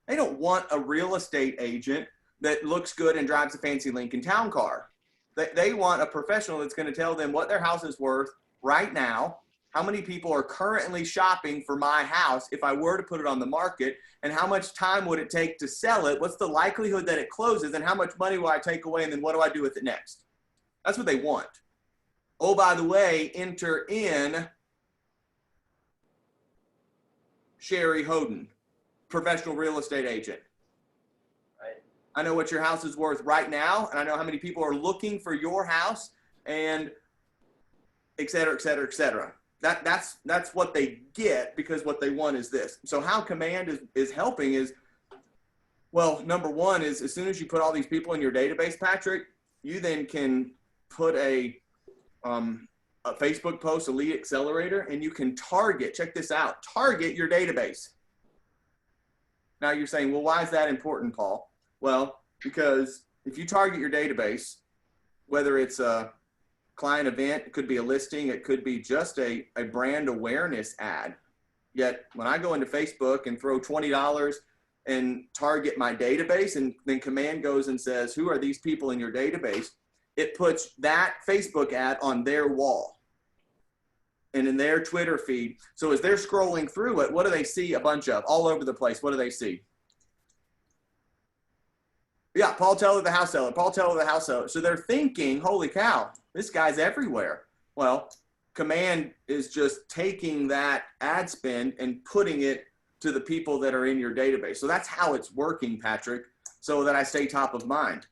They don't want a real estate agent that looks good and drives a fancy Lincoln Town car. They want a professional that's going to tell them what their house is worth right now, how many people are currently shopping for my house if I were to put it on the market, and how much time would it take to sell it, what's the likelihood that it closes, and how much money will I take away, and then what do I do with it next? That's what they want. Oh, by the way, enter in Sherry Hoden, professional real estate agent. Right. I know what your house is worth right now, and I know how many people are looking for your house, and et cetera, et cetera, et cetera. That's what they get, because what they want is this. So how Command is helping is, well, number one is, as soon as you put all these people in your database, Patrick, you then can put a Facebook post, a lead accelerator, and you can target, check this out, target your database. Now you're saying, well, why is that important, Paul? Well, because if you target your database, whether it's a client event, it could be a listing, it could be just a brand awareness ad. Yet when I go into Facebook and throw $20 and target my database, and then Command goes and says, who are these people in your database? It puts that Facebook ad on their wall and in their Twitter feed. So as they're scrolling through it, what do they see a bunch of all over the place? What do they see? Yeah, Paul Teller, the house seller, Paul Teller, the house seller. So they're thinking, holy cow, this guy's everywhere. Well, Command is just taking that ad spend and putting it to the people that are in your database. So that's how it's working, Patrick, so that I stay top of mind.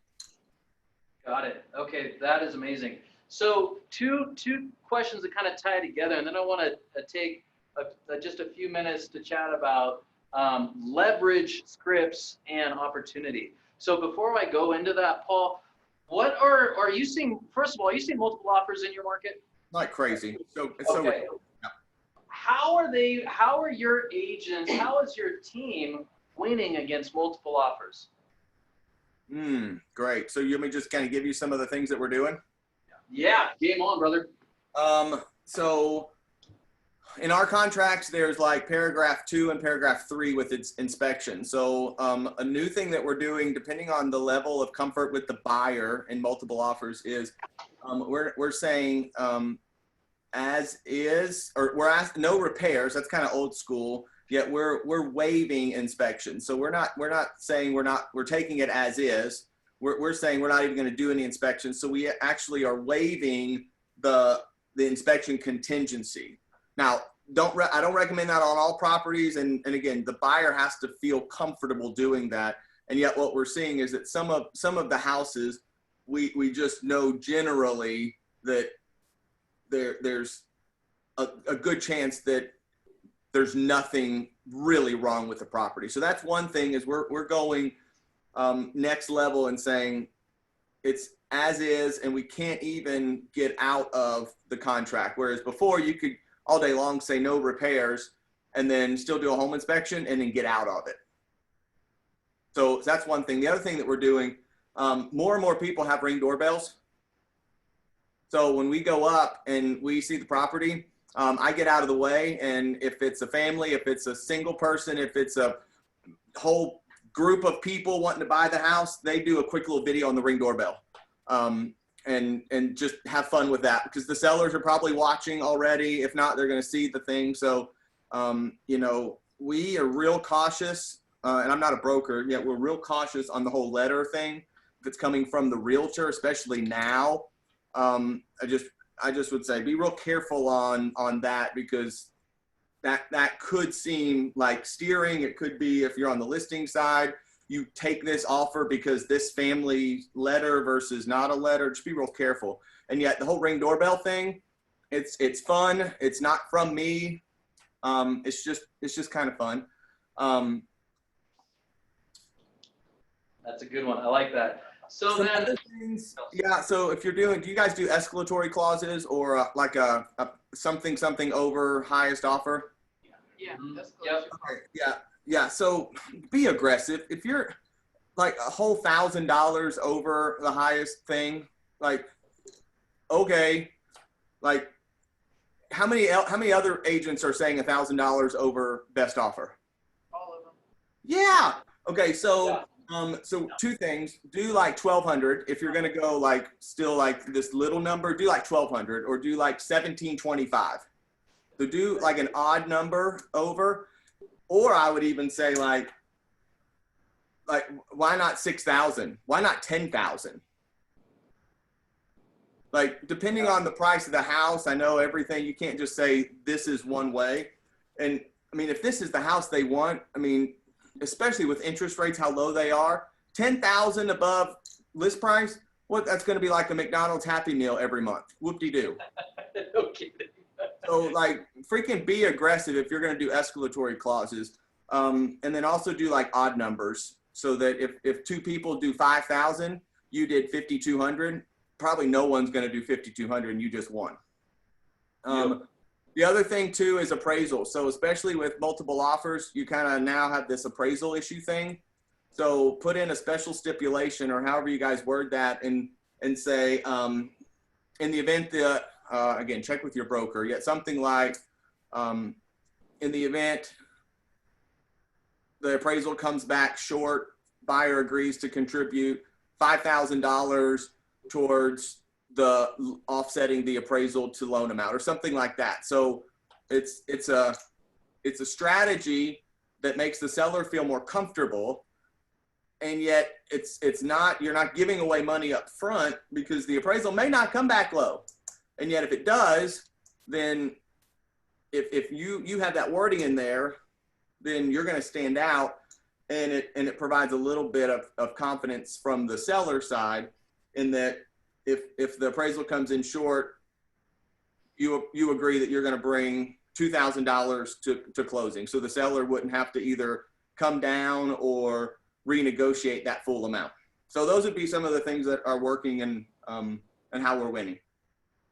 Got it. Okay, that is amazing. So two questions that kind of tie together, and then I want to take just a few minutes to chat about leverage, scripts, and opportunity. So before I go into that, Paul, what are you seeing? First of all, are you seeing multiple offers in your market? Like crazy. So okay. Yeah. How are your agents, how is your team winning against multiple offers? Great. So you want me to just kind of give you some of the things that we're doing? Yeah, game on, brother. So in our contracts, there's like paragraph 2 and paragraph 3 with its inspection. So a new thing that we're doing, depending on the level of comfort with the buyer and multiple offers, is we're saying as is, or we're asking no repairs. That's kind of old school. Yet we're waiving inspection. So we're not saying we're taking it as is. we're saying we're not even going to do any inspections. So we actually are waiving the inspection contingency. Now, I don't recommend that on all properties. And again, the buyer has to feel comfortable doing that. And yet what we're seeing is that some of the houses, we just know generally that there's a good chance that there's nothing really wrong with the property. So that's one thing, is we're going next level and saying it's as is, and we can't even get out of the contract. Whereas before you could all day long say no repairs and then still do a home inspection and then get out of it. So that's one thing. The other thing that we're doing, more and more people have Ring doorbells. So when we go up and we see the property, I get out of the way, and if it's a family, if it's a single person, if it's a whole group of people wanting to buy the house, they do a quick little video on the Ring doorbell, and just have fun with that, because the sellers are probably watching already. If not, they're going to see the thing. So, you know, we are real cautious, and I'm not a broker yet. We're real cautious on the whole letter thing. If it's coming from the realtor, especially now, I just would say be real careful on that, because that could seem like steering. It could be, if you're on the listing side, you take this offer because this family letter versus not a letter. Just be real careful. And yet the whole Ring doorbell thing, it's fun. It's not from me. It's just kind of fun. That's a good one. I like that. So Some then, other things, yeah. So if you're do you guys do escalatory clauses, or like a something over highest offer? Yeah, that's cool. Yep. Okay, yeah. So be aggressive. If you're like a whole $1,000 over the highest thing, like, okay, like how many other agents are saying $1,000 over best offer? All of them. Yeah. Okay. So. Yeah. So two things, do like 1,200. If you're going to go like still like this little number, do like 1,200, or do like 1,725. So do like an odd number over, or I would even say like why not 6,000? Why not 10,000? Like, depending on the price of the house, I know everything, you can't just say this is one way. And I mean, if this is the house they want, I mean, especially with interest rates, how low they are, 10,000 above list price, that's going to be like a McDonald's Happy Meal every month. Whoop-de-doo. no kidding. So like, freaking be aggressive if you're going to do escalatory clauses. And then also do like odd numbers, so that if two people do 5,000, you did 5,200, probably no one's going to do 5,200 and you just won. The other thing too is appraisal. So especially with multiple offers, you kind of now have this appraisal issue thing. So put in a special stipulation, or however you guys word that, and say, in the event that, again, check with your broker, yet something like, in the event the appraisal comes back short, buyer agrees to contribute $5,000 towards the offsetting the appraisal to loan amount, or something like that. So it's a strategy that makes the seller feel more comfortable, and yet it's not, you're not giving away money up front, because the appraisal may not come back low. And yet if it does, then if you have that wording in there, then you're going to stand out, and it provides a little bit of confidence from the seller side, in that if the appraisal comes in short, you agree that you're going to bring $2,000 to closing. So the seller wouldn't have to either come down or renegotiate that full amount. So those would be some of the things that are working, and how we're winning.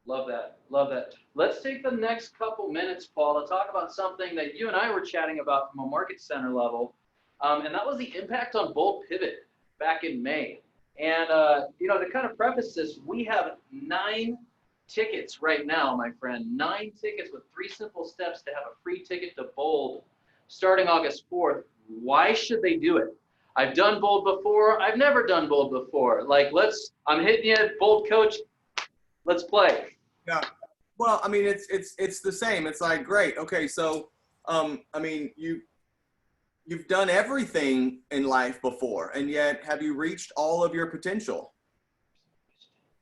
Love that. Love that. Let's take the next couple minutes, Paul, to talk about something that you and I were chatting about from a market center level. And that was the impact on Bold Pivot back in May. And, you know, to kind of preface this, we have 9 tickets right now, my friend, 9 tickets with 3 simple steps to have a free ticket to Bold starting August 4th. Why should they do it? I've done Bold before. I've never done Bold before. Like, I'm hitting you, Bold coach. Let's play. Yeah. Well, I mean, it's the same. It's like, great. Okay. So, I mean, you've done everything in life before, and yet have you reached all of your potential?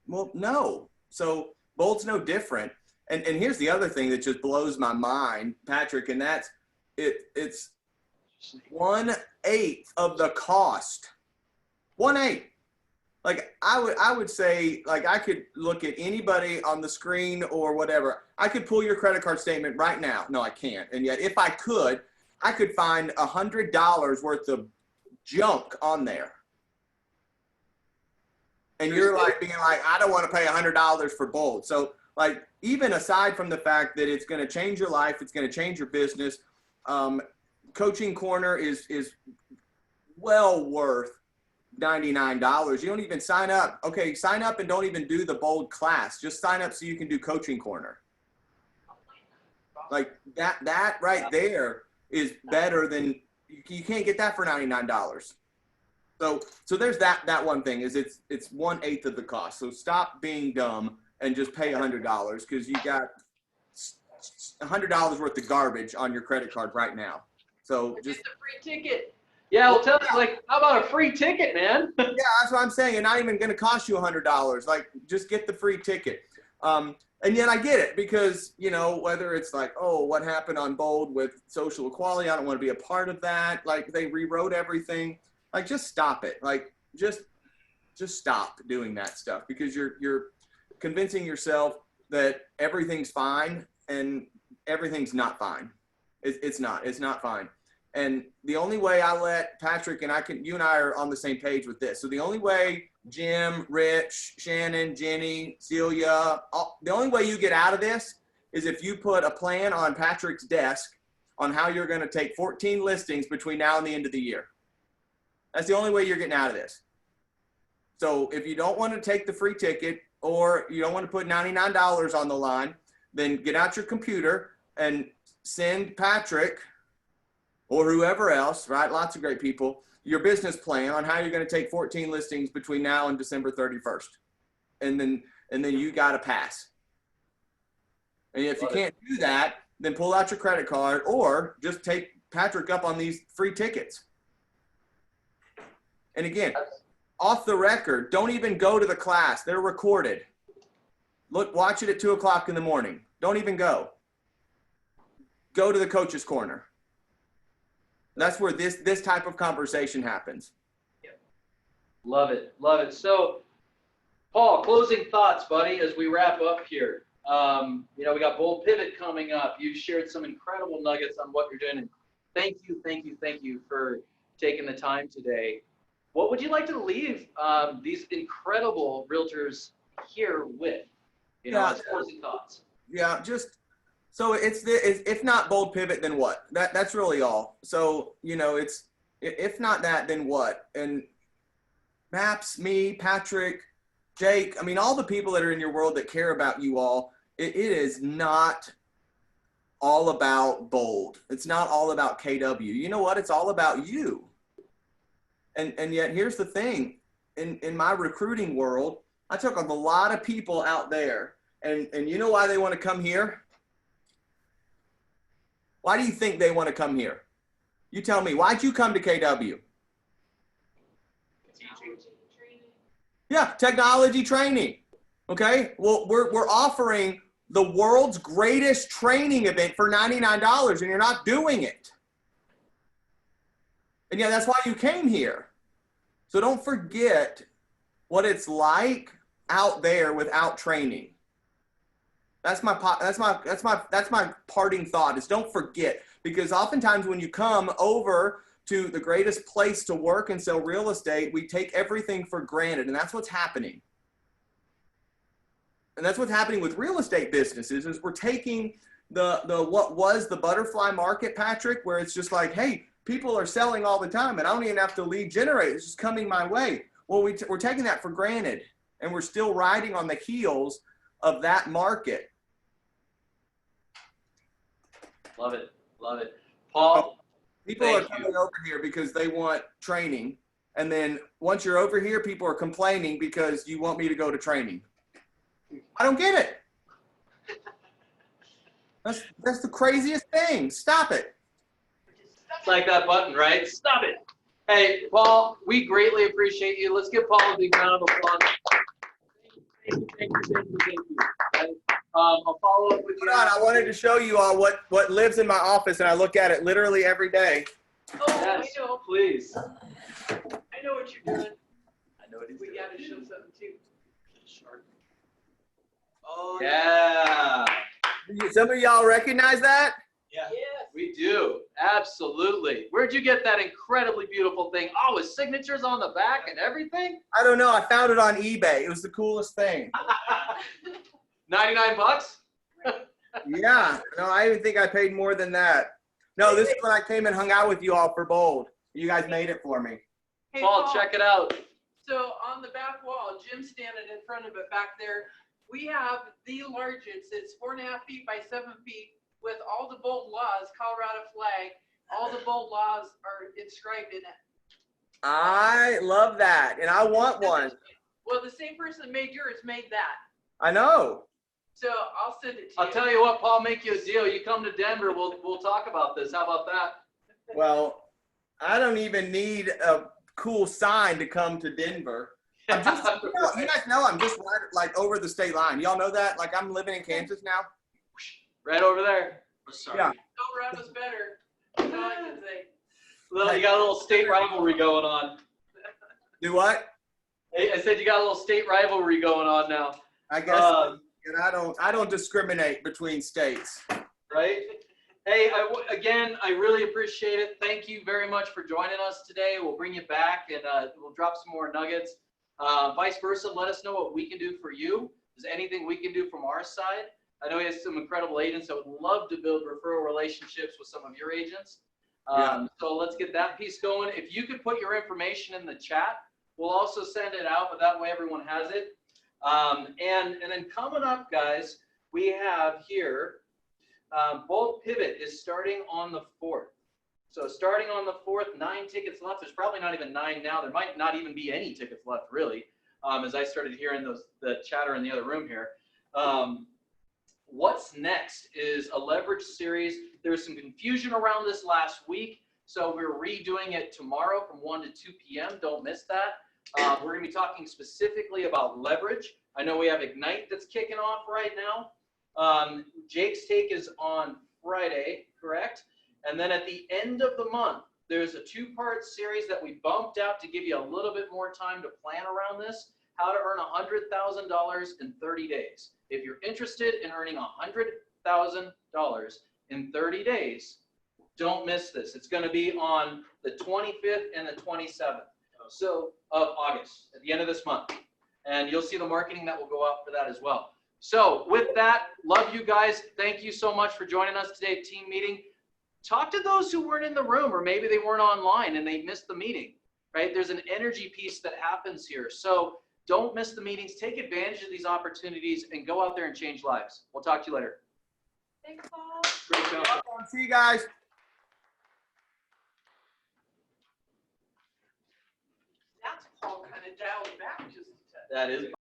Well, no. So Bold's no different. And here's the other thing that just blows my mind, Patrick, and that's it's 1/8 of the cost. 1/8. Like I would say, like I could look at anybody on the screen or whatever. I could pull your credit card statement right now. No, I can't. And yet if I could find $100 worth of junk on there. And you're like being like, I don't want to pay $100 for Bold. So like, even aside from the fact that it's going to change your life, it's going to change your business. Coaching Corner is well worth $99. You don't even sign up. Okay, sign up and don't even do the Bold class. Just sign up so you can do Coaching Corner. Like that right there is better than, you can't get that for $99. So there's that one thing is it's 1/8 of the cost. So stop being dumb and just pay $100 because you got $100 worth of garbage on your credit card right now. So just It's a free ticket. Yeah, well, tell me, like, how about a free ticket, man? yeah, that's what I'm saying. It's not even going to cost you $100. Like, just get the free ticket. And yet I get it because, you know, whether it's like, oh, what happened on Bold with social equality, I don't want to be a part of that. Like, they rewrote everything. Like, just stop it. Like, just stop doing that stuff because you're convincing yourself that everything's fine and everything's not fine. It's not fine. And the only way I let Patrick and you and I are on the same page with this. So the only way Jim, Rich, Shannon, Jenny, Celia, the only way you get out of this is if you put a plan on Patrick's desk on how you're going to take 14 listings between now and the end of the year. That's the only way you're getting out of this. So if you don't want to take the free ticket or you don't want to put $99 on the line, then get out your computer and send Patrick or whoever else, right? Lots of great people, your business plan on how you're going to take 14 listings between now and December 31st. And then you got to pass. And if you can't do that, then pull out your credit card or just take Patrick up on these free tickets. And again, off the record, don't even go to the class. They're recorded. Look, watch it at 2 o'clock in the morning. Don't even go. Go to the Coach's Corner. That's where this type of conversation happens. Love it. Love it. So, Paul, closing thoughts, buddy, as we wrap up here. You know, we got Bold Pivot coming up. You shared some incredible nuggets on what you're doing. And thank you for taking the time today. What would you like to leave these incredible realtors here with? You know, as closing thoughts. Yeah, just so if not Bold Pivot, then what? That's really all. So, you know, it's if not that, then what? And Maps, me, Patrick, Jake, I mean, all the people that are in your world that care about you all, it is not all about Bold. It's not all about KW. You know what? It's all about you. And yet here's the thing, in my recruiting world, I took on a lot of people out there and you know why they want to come here? Why do you think they want to come here? You tell me, why'd you come to KW? Yeah, technology training. Okay, well, we're offering the world's greatest training event for $99 and you're not doing it. And yeah, that's why you came here. So don't forget what it's like out there without training. That's my parting thought is don't forget, because oftentimes when you come over to the greatest place to work and sell real estate, we take everything for granted, and that's what's happening. And that's what's happening with real estate businesses is we're taking the what was the butterfly market, Patrick, where it's just like, hey, people are selling all the time and I don't even have to lead generate. It's just coming my way. Well, we're taking that for granted and we're still riding on the heels of that market. Love it. Love it. Paul, people are coming over here because they want training. And then once you're over here, people are complaining because you want me to go to training. I don't get it. That's the craziest thing. Stop it. It's like that button, right? Stop it. Hey, Paul, we greatly appreciate you. Let's give Paul a big round of applause. Thank you. I'll follow up with you. Hold on, I wanted to show you all what lives in my office, and I look at it literally every day. Oh, Yes, I know. please. I know what you're doing. I know what he's We doing. gotta show something too. Oh, yeah. Some of y'all recognize that? Yeah. Yes. We do. Absolutely. Where'd you get that incredibly beautiful thing? Oh, with signatures on the back and everything? I don't know. I found it on eBay. It was the coolest thing. 99 bucks? Yeah. No, I even think I paid more than that. No, this is when I came and hung out with you all for Bold. You guys made it for me. Hey, Paul, check it out. So on the back wall, Jim's standing in front of it back there. We have the largest, it's 4.5 feet by 7 feet with all the bold laws, Colorado flag. All the bold laws are inscribed in it. I love that, and I want one. Well, the same person made yours made that. I know. So I'll send it to you. I'll tell you what, Paul, make you a deal. You come to Denver, we'll talk about this. How about that? Well, I don't even need a cool sign to come to Denver. I'm just, you guys know I'm just right, like over the state line. Y'all know that? Like I'm living in Kansas now. Right over there. Sorry. Yeah. Colorado's better. That's all I can say. You got a little state rivalry going on. Do what? Hey, I said you got a little state rivalry going on now. I guess. And I don't discriminate between states. Right? Hey, again, I really appreciate it. Thank you very much for joining us today. We'll bring you back and we'll drop some more nuggets. Vice versa, let us know what we can do for you. Is there anything we can do from our side? I know we have some incredible agents that would love to build referral relationships with some of your agents. So let's get that piece going. If you could put your information in the chat, we'll also send it out, but that way everyone has it. And then coming up, guys, we have here, Bold Pivot is starting on the 4th. So starting on the 4th, 9 tickets left. There's probably not even 9 now. There might not even be any tickets left, really, as I started hearing the chatter in the other room here. What's next is a leverage series. There was some confusion around this last week, so we're redoing it tomorrow from 1 to 2 p.m. Don't miss that. We're going to be talking specifically about leverage. I know we have Ignite that's kicking off right now. Jake's Take is on Friday, correct? And then at the end of the month, there's a 2-part series that we bumped out to give you a little bit more time to plan around this. How to earn $100,000 in 30 days. If you're interested in earning $100,000 in 30 days, don't miss this. It's going to be on the 25th and the 27th of August, at the end of this month. And you'll see the marketing that will go out for that as well. So with that, love you guys. Thank you so much for joining us today at team meeting. Talk to those who weren't in the room, or maybe they weren't online and they missed the meeting, right? There's an energy piece that happens here. So don't miss the meetings. Take advantage of these opportunities and go out there and change lives. We'll talk to you later. Thanks, Paul. Great job. See you guys. That's Paul kind of dialed back just a touch. That is